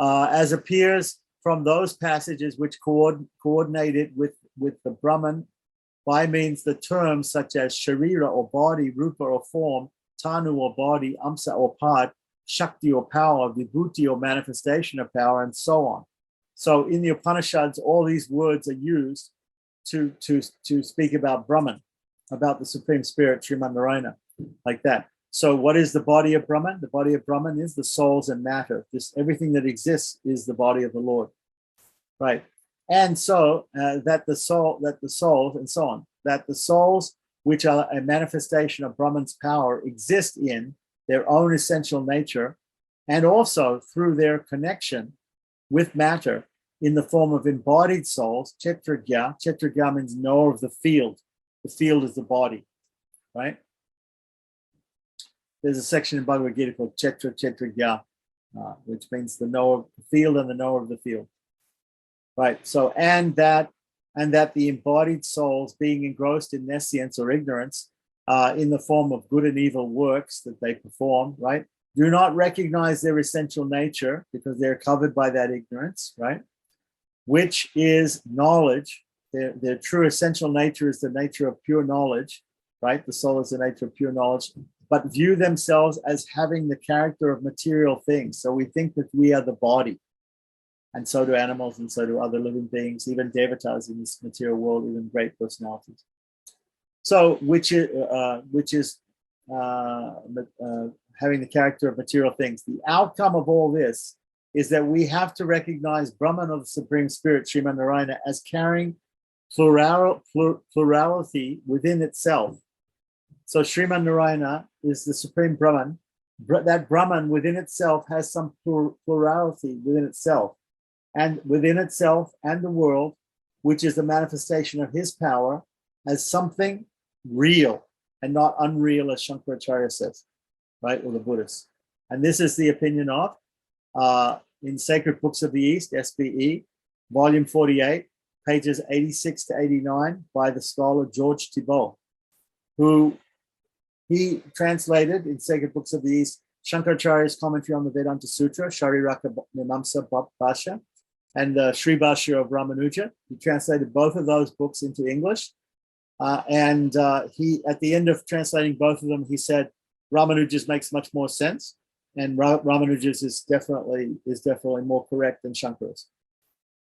as appears from those passages which coordinated with the Brahman by means the terms such as Sharira or body, Rupa or form, Tanu or body, Amsa or part, Shakti or power, Vibhuti or manifestation of power, and so on. So in the Upanishads, all these words are used to speak about Brahman, about the Supreme Spirit, Sriman Narayana, like that. So what is the body of Brahman? The body of Brahman is the souls and matter. Everything that exists is the body of the Lord. right? And so that the souls, and so on, that the souls which are a manifestation of Brahman's power exist in their own essential nature, and also through their connection with matter in the form of embodied souls, Chakravya. Chakravya means knower of the field. The field is the body, right? There's a section in Bhagavad Gita called Chakravya, which means the knower of the field and the knower of the field. Right. So, and that the embodied souls, being engrossed in nescience or ignorance, in the form of good and evil works that they perform, right, do not recognize their essential nature because they're covered by that ignorance, right, which is knowledge. Their true essential nature is the nature of pure knowledge, right? The soul is the nature of pure knowledge, but view themselves as having the character of material things. So we think that we are the body. And so do animals, and so do other living beings, even devatas in this material world, even great personalities. So, which is having the character of material things. The outcome of all this is that we have to recognize Brahman, of the Supreme Spirit, Sriman Narayana, as carrying plurality within itself. So Sriman Narayana is the Supreme Brahman. That Brahman within itself has some plurality within itself. And within itself and the world, which is the manifestation of his power, as something real and not unreal, as Shankaracharya says, right, or the Buddhists. And this is the opinion of, in Sacred Books of the East, SBE, volume 48, pages 86 to 89, by the scholar George Thibault, who he translated in Sacred Books of the East Shankaracharya's commentary on the Vedanta Sutra, Shariraka Mimamsa Bhashya, and the Sri Bhashya of Ramanuja. He translated both of those books into English. And he, at the end of translating both of them, he said, Ramanuja's makes much more sense. And Ramanuja's is definitely more correct than Shankara's.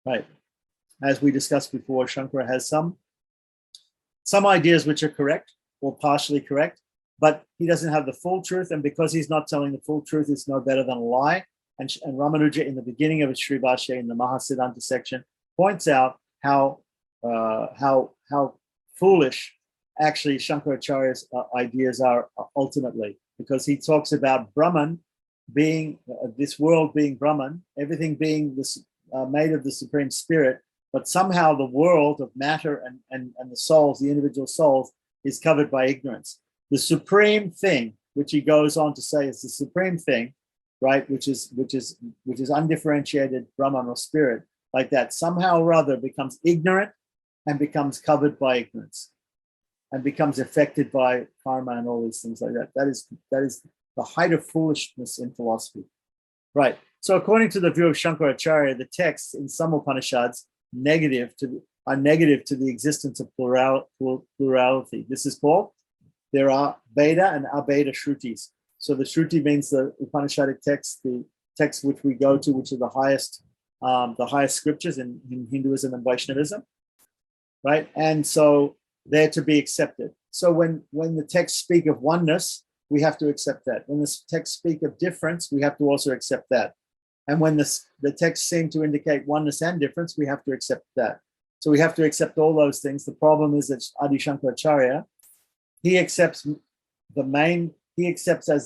Right. As we discussed before, Shankara has some ideas which are correct or partially correct, but he doesn't have the full truth. And because he's not telling the full truth, it's no better than a lie. And Ramanuja, in the beginning of his Sri Bhashya, in the Mahasiddhanta section, points out how foolish actually Shankaracharya's ideas are ultimately, because he talks about Brahman being this world being Brahman, everything being this made of the Supreme Spirit, but somehow the world of matter and the souls, the individual souls, is covered by ignorance. The supreme thing, which he goes on to say is the supreme thing, right, which is undifferentiated Brahman or spirit, like that, somehow or other becomes ignorant and becomes covered by ignorance and becomes affected by karma and all these things like that. That is the height of foolishness in philosophy. Right. So according to the view of Shankaracharya, the texts in some Upanishads are negative to the existence of plurality. This is called, there are Veda and Abeda Shrutis. So the Shruti means the Upanishadic text, the text which we go to, which are the highest scriptures in Hinduism and Vaishnavism, right? And so they're to be accepted. So when the texts speak of oneness, we have to accept that. When the texts speak of difference, we have to also accept that. And when the texts seem to indicate oneness and difference, we have to accept that. So we have to accept all those things. The problem is that Adi Shankaracharya, he accepts as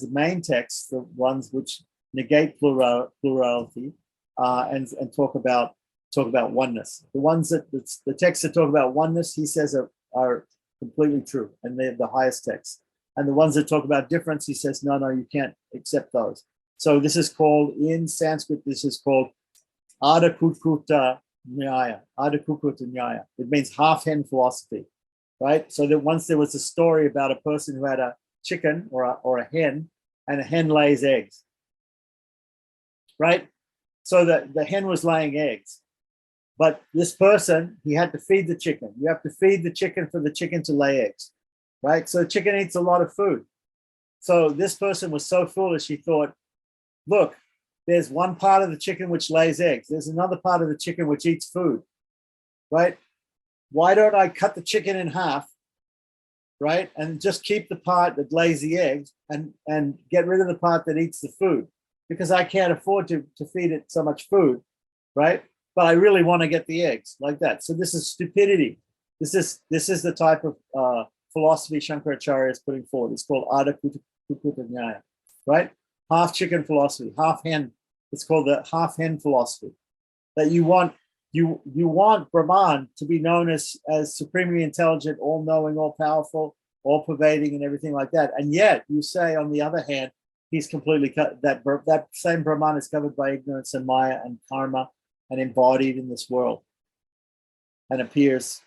the main text the ones which negate plurality and talk about oneness. The ones that the texts that talk about oneness, he says are completely true, and they're the highest texts. And the ones that talk about difference, he says, no, you can't accept those. So this is called, in Sanskrit, this is called Adhakukuta Nyaya. Adhakukuta Nyaya. It means half-hen philosophy, right? So that once there was a story about a person who had a chicken or a hen, and a hen lays eggs, right? So the hen was laying eggs. But this person, he had to feed the chicken. You have to feed the chicken for the chicken to lay eggs, right? So the chicken eats a lot of food. So this person was so foolish, he thought, look, there's one part of the chicken which lays eggs. There's another part of the chicken which eats food, right? Why don't I cut the chicken in half, right? And just keep the part that lays the eggs and get rid of the part that eats the food, because I can't afford to feed it so much food, right? but I really want to get the eggs, like that. So this is stupidity. This is the type of philosophy Shankaracharya is putting forward. It's called Ada Kukuta Nyaya, right? Half chicken philosophy, half hen. It's called the half hen philosophy. That you want Brahman to be known as supremely intelligent, all knowing, all powerful, all pervading, and everything like that. And yet you say, on the other hand, he's completely that same Brahman is covered by ignorance and Maya and karma and embodied in this world, and appears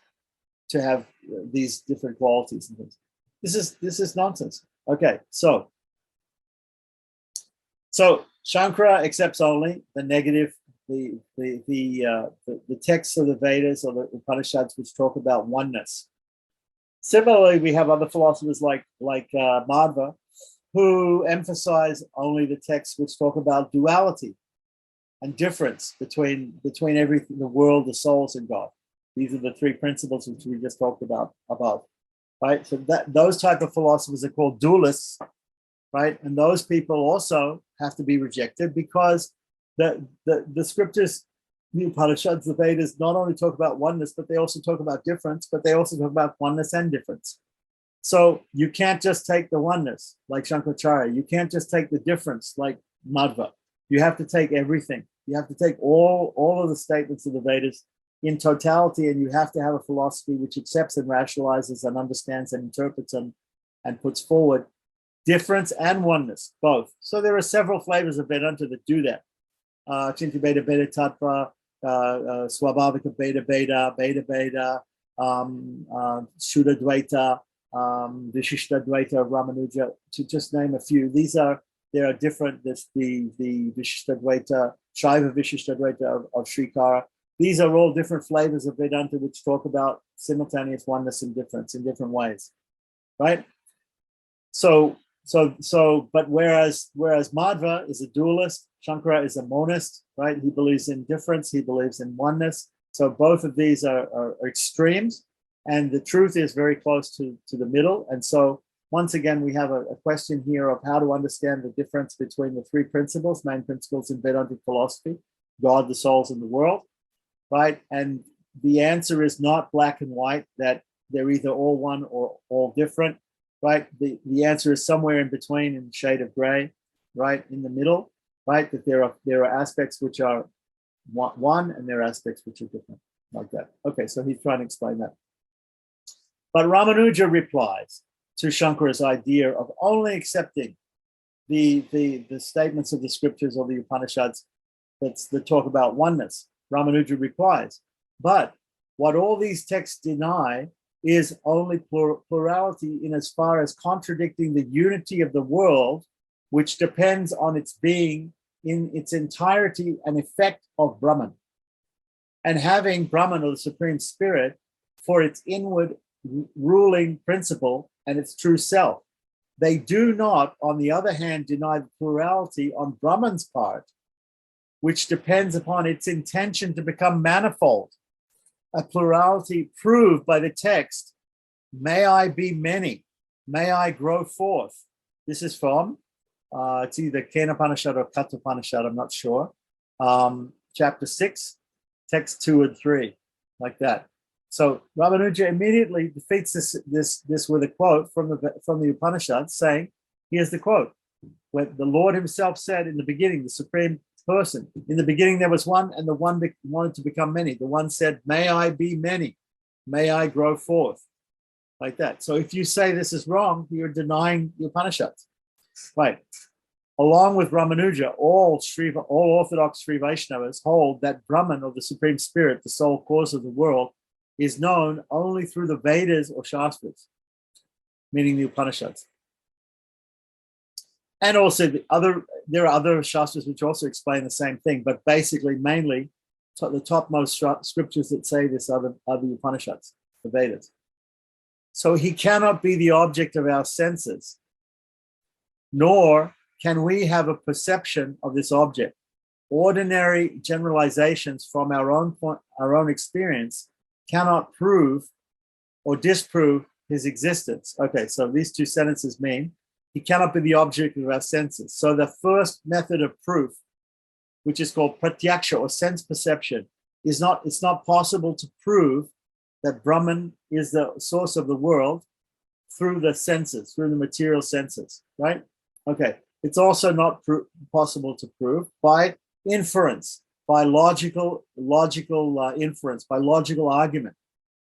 to have these different qualities and things. This is nonsense. Okay, so Shankara accepts only the negative, the texts of the Vedas or the Upanishads which talk about oneness. Similarly, we have other philosophers like Madhva, who emphasize only the texts which talk about duality and difference between everything, the world, the souls, and God. These are the three principles which we just talked about above, right? So those type of philosophers are called dualists, right? And those people also have to be rejected because the scriptures, the Upanishads, the Vedas, not only talk about oneness, but they also talk about difference, but they also talk about oneness and difference. So you can't just take the oneness like Shankaracharya. You can't just take the difference like Madhva. You have to take everything. You have to take all of the statements of the Vedas in totality, and you have to have a philosophy which accepts and rationalizes and understands and interprets and puts forward difference and oneness, both. So there are several flavors of Vedanta that do that. Chinti Beda Beda Tattva, Swabhavika Beda Beda, Beda Beda, Shuddha Dvaita, Vishishta Dvaita of Ramanuja, to just name a few. There are different, the Vishishta Dvaita, Shaiva Vishishta Dvaita of Srikara. These are all different flavors of Vedanta which talk about simultaneous oneness and difference in different ways, right? So, but whereas Madhva is a dualist, Shankara is a monist, right? He believes in difference, he believes in oneness. So both of these are extremes, and the truth is very close to the middle. And so once again, we have a question here of how to understand the difference between the three principles, main principles in Vedantic philosophy: God, the souls, and the world, right? And the answer is not black and white, that they're either all one or all different, right? The answer is somewhere in between, in the shade of gray, right? In the middle, right? That there are aspects which are one and there are aspects which are different, like that. Okay, so he's trying to explain that. But Ramanuja replies to Shankara's idea of only accepting the statements of the scriptures or the Upanishads that talk about oneness. Ramanuja replies, but what all these texts deny is only plurality in as far as contradicting the unity of the world, which depends on its being in its entirety an effect of Brahman, and having Brahman, or the Supreme Spirit, for its inward ruling principle and its true self. They do not, on the other hand, deny the plurality on Brahman's part, which depends upon its intention to become manifold, a plurality proved by the text, may I be many, may I grow forth. This is from, it's either Kena-upanishad or Katha-upanishad, I'm not sure, chapter 6, text 2 and 3, like that. So Ramanuja immediately defeats this with a quote from the Upanishad, saying, here's the quote, when the Lord himself said in the beginning, the Supreme Person, in the beginning there was one, and the one wanted to become many. The one said, may I be many, may I grow forth, like that. So if you say this is wrong, you're denying the Upanishads, right? Along with Ramanuja, all Orthodox Sri Vaishnavas hold that Brahman, or the Supreme Spirit, the sole cause of the world, is known only through the Vedas or Shastras, meaning the Upanishads. And also there are other Shastras which also explain the same thing, but basically mainly the topmost scriptures that say this are the Upanishads, the Vedas. So he cannot be the object of our senses, nor can we have a perception of this object. Ordinary generalizations from our own experience cannot prove or disprove his existence. Okay, so these two sentences mean he cannot be the object of our senses. So the first method of proof, which is called pratyaksha or sense perception, it's not possible to prove that Brahman is the source of the world through the senses, through the material senses, right? Okay. It's also not possible to prove by inference, by logical inference, by logical argument,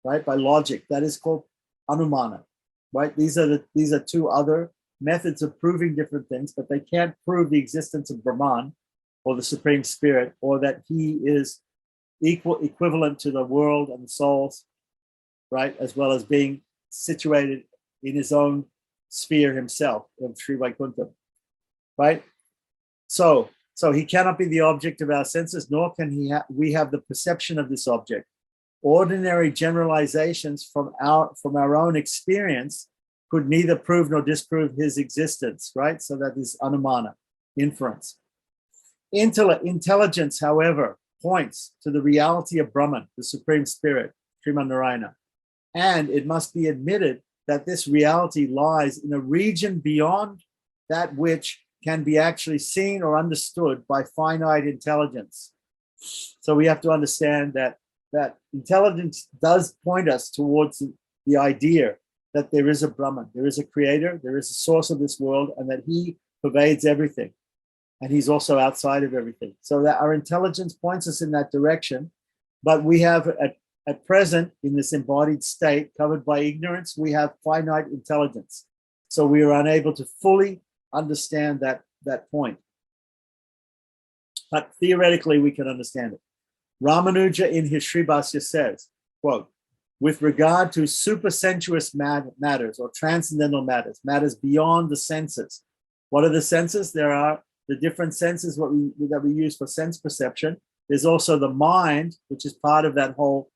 right? By logic. That is called anumana, right? These are two other methods of proving different things, but they can't prove the existence of Brahman or the Supreme Spirit, or that he is equivalent to the world and the souls, right? As well as being situated in his own sphere himself of Sri Vaikuntha, right? So he cannot be the object of our senses, nor can we have the perception of this object. Ordinary generalizations from our own experience could neither prove nor disprove his existence, right? So that is anumana, inference. Intelligence, however, points to the reality of Brahman, the Supreme Spirit, Sriman Narayana. And it must be admitted that this reality lies in a region beyond that which can be actually seen or understood by finite intelligence. So we have to understand that intelligence does point us towards the idea that there is a Brahman, there is a creator, there is a source of this world, and that he pervades everything. And he's also outside of everything. So that our intelligence points us in that direction, but we have at present, in this embodied state covered by ignorance, we have finite intelligence. So we are unable to fully understand that point. But theoretically, we can understand it. Ramanuja in his Shribhasya says, quote, with regard to supersensuous matters or transcendental matters beyond the senses. What are the senses? There are the different senses that we use for sense perception. There's also the mind, which is part of that whole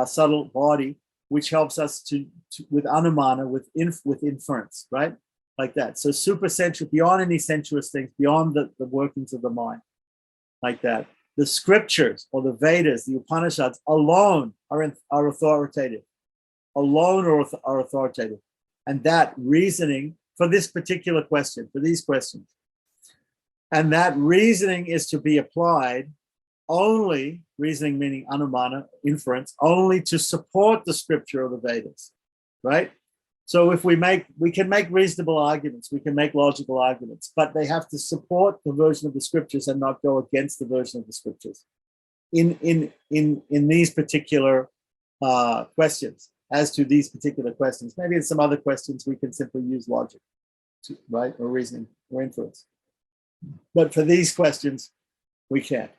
subtle body, which helps us to with anumana, with inference, right? Like that. So supersensual, beyond any sensuous things, beyond the workings of the mind, like that. The scriptures or the Vedas, the Upanishads alone are authoritative. Alone are authoritative. And that reasoning for this particular question, for these questions. And that reasoning is to be applied only, reasoning meaning anumana, inference, only to support the scripture of the Vedas, right? So if we can make reasonable arguments, we can make logical arguments, but they have to support the version of the scriptures and not go against the version of the scriptures in these particular questions. As to these particular questions, maybe in some other questions we can simply use logic, right, or reasoning or inference. But for these questions, we can't,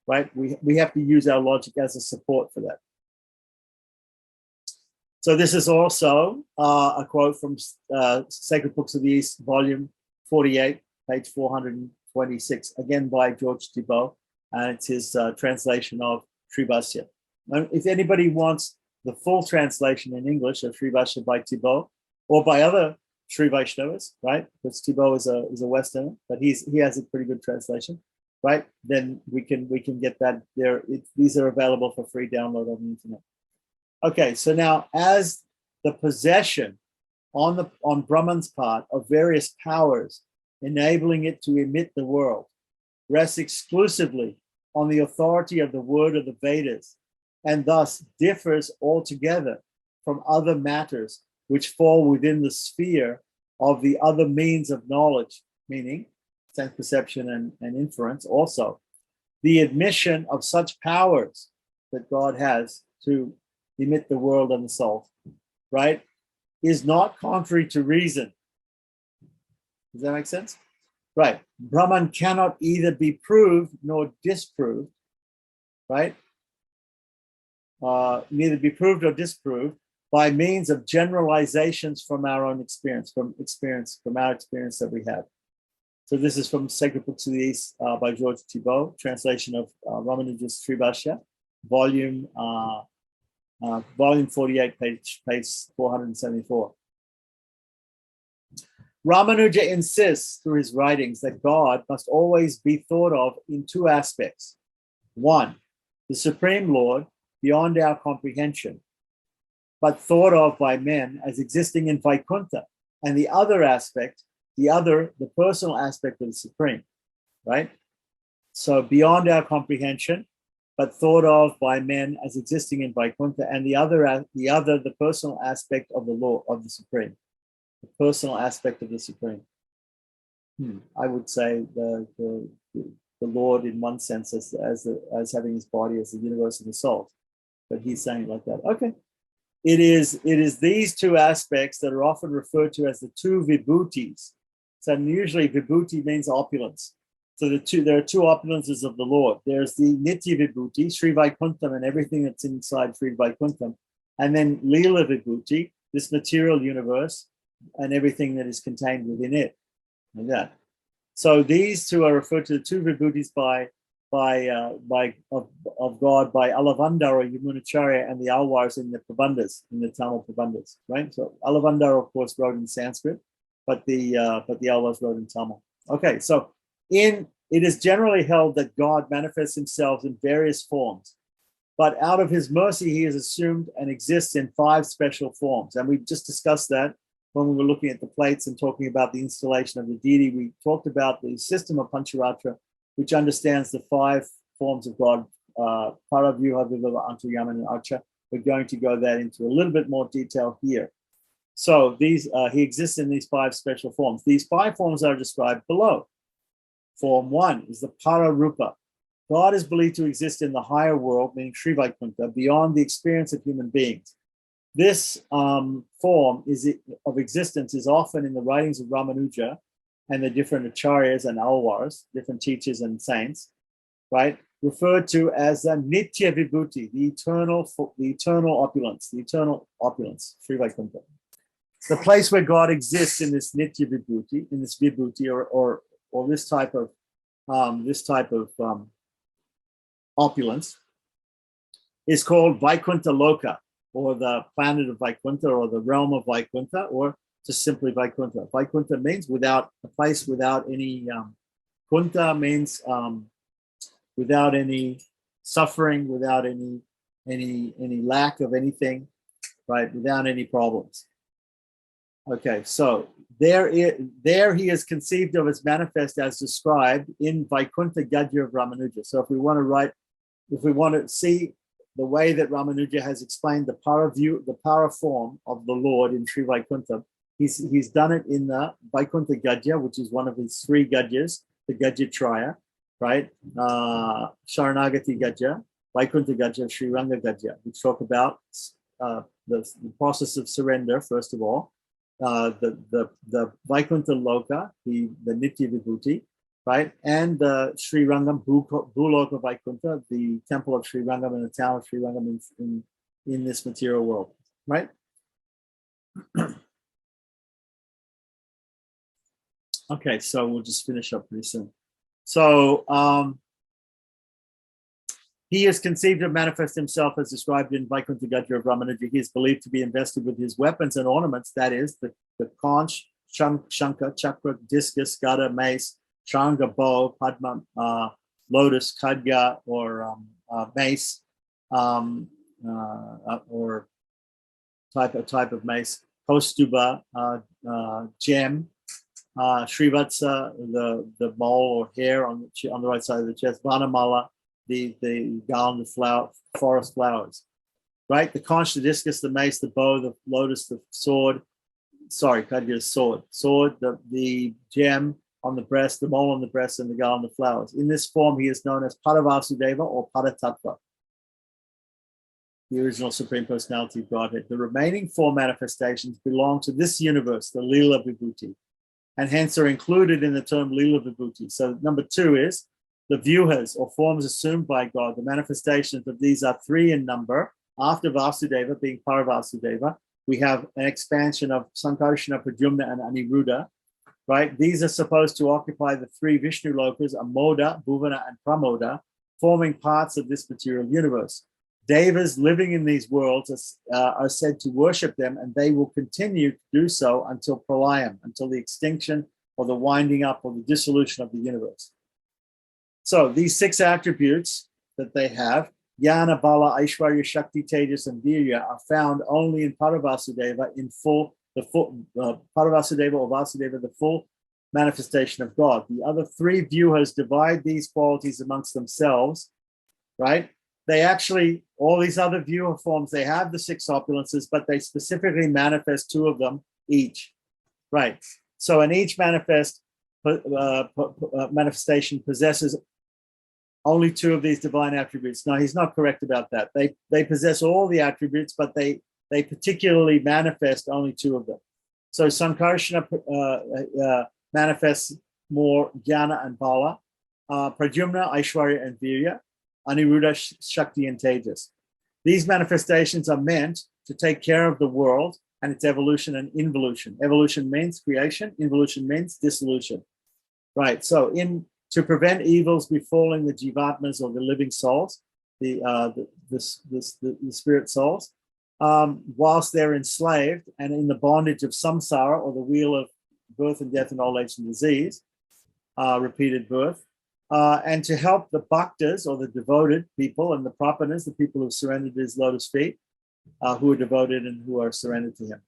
right? We have to use our logic as a support for that. So this is also a quote from Sacred Books of the East, volume 48, page 426, again by George Thibault, and it's his translation of Shribhasya. If anybody wants the full translation in English of Shribhasya by Thibault, or by other Sri Vaishnavas, right? Because Thibault is a Westerner, but he has a pretty good translation, right? Then we can get that there. These are available for free download on the internet. Okay, so now as the possession on Brahman's part of various powers enabling it to emit the world rests exclusively on the authority of the word of the Vedas, and thus differs altogether from other matters which fall within the sphere of the other means of knowledge, meaning sense perception and inference also. The admission of such powers that God has to emit the world and the soul, right, is not contrary to reason. Does that make sense? Right. Brahman cannot either be proved nor disproved, right? Neither be proved or disproved by means of generalizations from our own experience, from our experience that we have. So this is from Sacred Books of the East by George Thibault, translation of Ramanuja's Shribhasya, volume 48, page 474. Ramanuja insists through his writings that God must always be thought of in two aspects. One, the Supreme Lord, beyond our comprehension, but thought of by men as existing in Vaikuntha, and the other aspect, the personal aspect of the Supreme, right? So beyond our comprehension, but thought of by men as existing in Vaikuntha, and the personal aspect of the Lord, of the Supreme, the personal aspect of the Supreme. I would say the Lord, in one sense, as having his body as the universe and the soul, but he's saying it like that. Okay, it is these two aspects that are often referred to as the two vibhutis. So usually vibhuti means opulence. So there are two opulences of the Lord. There's the Nitya Vibhuti, Sri Vaikuntham, and everything that's inside Sri Vaikuntham, and then Leela Vibhuti, this material universe, and everything that is contained within it. Like that. So these two are referred to the two vibhutis of God by Alavandara or Yamunacharya and the Alwars in the Prabandhas, in the Tamil Prabandhas, right? So Alavandara, of course, wrote in Sanskrit, but the Alwars wrote in Tamil. Okay, so it is generally held that God manifests himself in various forms, but out of his mercy, he is assumed and exists in 5 special forms. And we just discussed that when we were looking at the plates and talking about the installation of the deity. We talked about the system of Pancharatra, which understands the 5 forms of God, Paravyuha, Vibhava, Antaryama, and Archa. We're going to go that into a little bit more detail here. So he exists in these 5 special forms. These 5 forms are described below. Form 1 is the Pararupa. God is believed to exist in the higher world, meaning Sri Vaikuntha, beyond the experience of human beings. This form of existence is often in the writings of Ramanuja and the different acharyas and alwars, different teachers and saints, right? Referred to as the Nitya Vibhuti, the eternal opulence, Sri Vaikuntha. The place where God exists in this Nitya Vibhuti, in this Vibhuti, or this type of opulence, is called Vaikuntha Loka, or the planet of Vaikuntha, or the realm of Vaikuntha, or just simply Vaikuntha. Vaikuntha means a place without any, Kuntha means without any suffering, without any lack of anything, right? Without any problems. Okay, so there he is conceived of as manifest as described in Vaikuntha Gadya of Ramanuja. So if we want to see the way that Ramanuja has explained the para form of the Lord in Sri Vaikuntha, he's done it in the Vaikuntha Gadya, which is one of his 3 Gadyas, the Gadya Traya, right? Sharanagati Gadya, Vaikuntha Gadya, Sri Ranga Gadya, which talk about the process of surrender, first of all, the Vaikuntha Loka, the Nitya Vibhuti, right? And the Sri Rangam, Bhuloka Vaikuntha, the temple of Sri Rangam and the town of Sri Rangam in this material world, right? Okay, so we'll just finish up pretty soon. So he is conceived of manifest himself as described in Vaikuntha Gadya of Ramanuja. He is believed to be invested with his weapons and ornaments, that is, the conch, shankha, chakra, discus, gada, mace, Changa, bow, padma, lotus, khadga, or mace, or type of mace, Kaustuba, gem, Srivatsa, the mole or hair on the right side of the chest, Vanamala, the garland of forest flowers, right? The conch, the discus, the mace, the bow, the lotus, the sword. Sorry, khadga is sword. Sword, the gem on the breast, the mole on the breast, and the garland of flowers. In this form, he is known as Padavasudeva or Padatattva, the original Supreme Personality of Godhead. The remaining 4 manifestations belong to this universe, the Leela Vibhuti, and hence are included in the term Leela Vibhuti. So number 2 is the vyuhas, or forms assumed by God. The manifestations of these are 3 in number. After Vasudeva, being Paravasudeva, we have an expansion of Sankarshana, Pradyumna, and Aniruddha, right? These are supposed to occupy the 3 Vishnu lokas, Amoda, Bhuvana, and Pramoda, forming parts of this material universe. Devas living in these worlds are said to worship them, and they will continue to do so until pralayam, until the extinction or the winding up or the dissolution of the universe. So these 6 attributes that they have, Jnana, Bala, Aishwarya, Shakti, Tejas, and Virya, are found only in Paravasudeva Paravasudeva or Vasudeva, the full manifestation of God. The other 3 vyuhas divide these qualities amongst themselves, right? they actually, all these other viewer forms, they have the 6 opulences, but they specifically manifest 2 of them each. Right. So in each manifestation possesses only 2 of these divine attributes. No, he's not correct about that. They possess all the attributes, but they particularly manifest only 2 of them. So Sankarshana manifests more jnana and bala, Pradyumna, Aishwarya, and Virya, Aniruddha, Shakti, and Tejas. These manifestations are meant to take care of the world and its evolution and involution. Evolution means creation, involution means dissolution. Right. So to prevent evils befalling the jivatmas, or the living souls, the spirit souls, whilst they're enslaved and in the bondage of samsara, or the wheel of birth and death and old age and disease, repeated birth, and to help the bhaktas, or the devoted people, and the prapanas, the people who surrendered to his lotus feet, who are devoted and who are surrendered to him.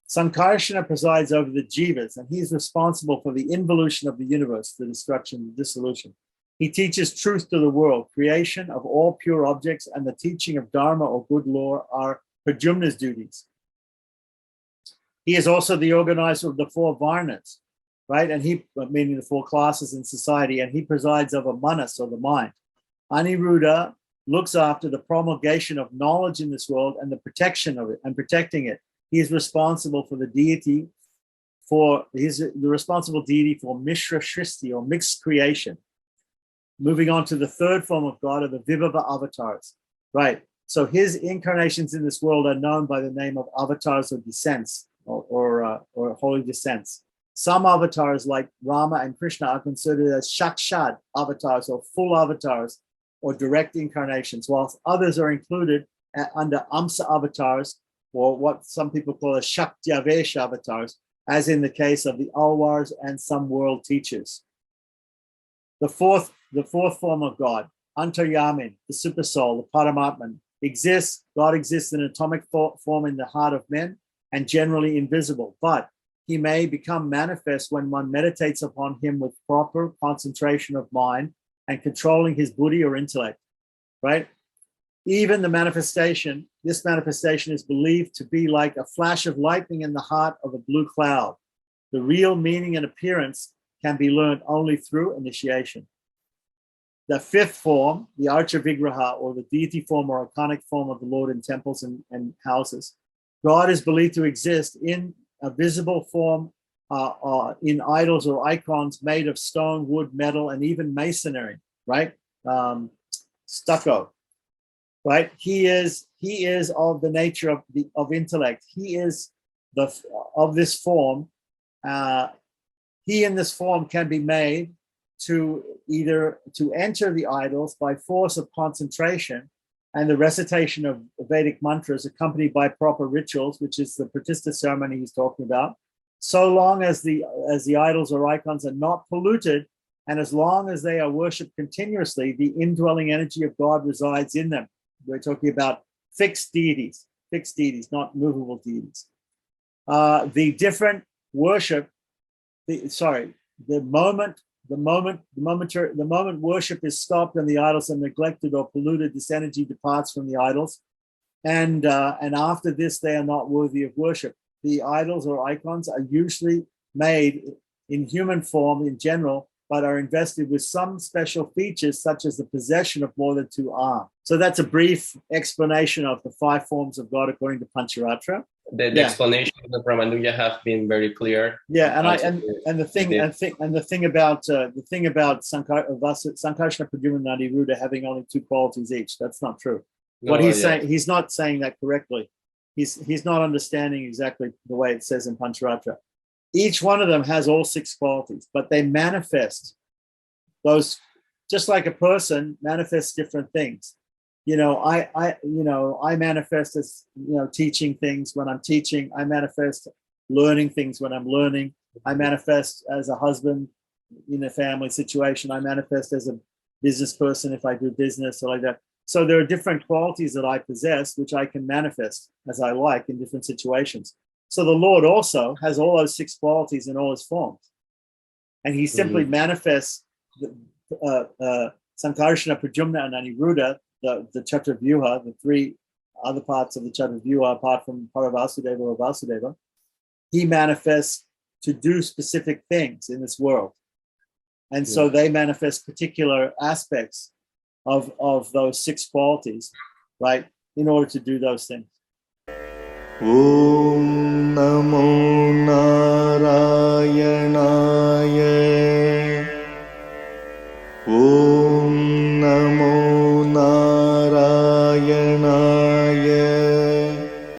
Sankarshana presides over the jivas, and he's responsible for the involution of the universe, the destruction, the dissolution. He teaches truth to the world. Creation of all pure objects and the teaching of dharma, or good law, are Pradyumna's duties. He is also the organizer of the 4 varnas, right? And he, meaning the 4 classes in society, and he presides over manas, or the mind. Aniruddha looks after the promulgation of knowledge in this world and the protection of it and protecting it. He is responsible for the deity, he's the responsible deity for Mishra Shristi, or mixed creation. Moving on to the 3rd form of God, are the Vibhava avatars, right? So his incarnations in this world are known by the name of avatars, or descents, or holy descents. Some avatars, like Rama and Krishna, are considered as shakshad avatars, or full avatars, or direct incarnations, whilst others are included under amsa avatars, or what some people call as Shaktyavesh avatars, as in the case of the Alwars and some world teachers. The fourth form of God, Antaryamin, the super soul, the Paramatman, exists. God exists in atomic form in the heart of men and generally invisible, but he may become manifest when one meditates upon him with proper concentration of mind and controlling his buddhi, or intellect, right? Even this manifestation is believed to be like a flash of lightning in the heart of a blue cloud. The real meaning and appearance can be learned only through initiation. The 5th form, the Archa Vigraha, or the deity form or iconic form of the Lord in temples and houses. God is believed to exist in a visible form in idols or icons made of stone, wood, metal, and even masonry, right? Stucco. Right, he is of the nature of intellect. He is of this form. He in this form can be made to enter the idols by force of concentration and the recitation of Vedic mantras, accompanied by proper rituals, which is the pratishta ceremony he's talking about. So long as the idols or icons are not polluted, and as long as they are worshipped continuously, the indwelling energy of God resides in them. We're talking about fixed deities, not movable deities. The different worship, the moment worship is stopped and the idols are neglected or polluted, this energy departs from the idols, and after this they are not worthy of worship. The idols or icons are usually made in human form in general, but are invested with some special features, such as the possession of more than 2 arms. So that's a brief explanation of the 5 forms of God according to Pancharatra. The explanation of the Brahmanuja have been very clear. Yeah, and the thing about Sankarshana, Pradyumna, and Aniruddha having only 2 qualities each. That's not true. What he's saying, he's not saying that correctly. He's not understanding exactly the way it says in Pancharatra. Each one of them has all 6 qualities, but they manifest those, just like a person manifests different things. I manifest as, teaching things when I'm teaching. I manifest learning things when I'm learning. I manifest as a husband in a family situation. I manifest as a business person if I do business or like that. So there are different qualities that I possess, which I can manifest as I like in different situations. So the Lord also has all those 6 qualities in all his forms. And he simply manifests Sankarshana, Pradyumna, and Aniruddha the Chakravya, the three other parts of the Chakravya apart from Paravasudeva or Vasudeva, he manifests to do specific things in this world. And so they manifest particular aspects of those six qualities, right, in order to do those things. Om Namo Narayanaya. Om Namo Narayanaya.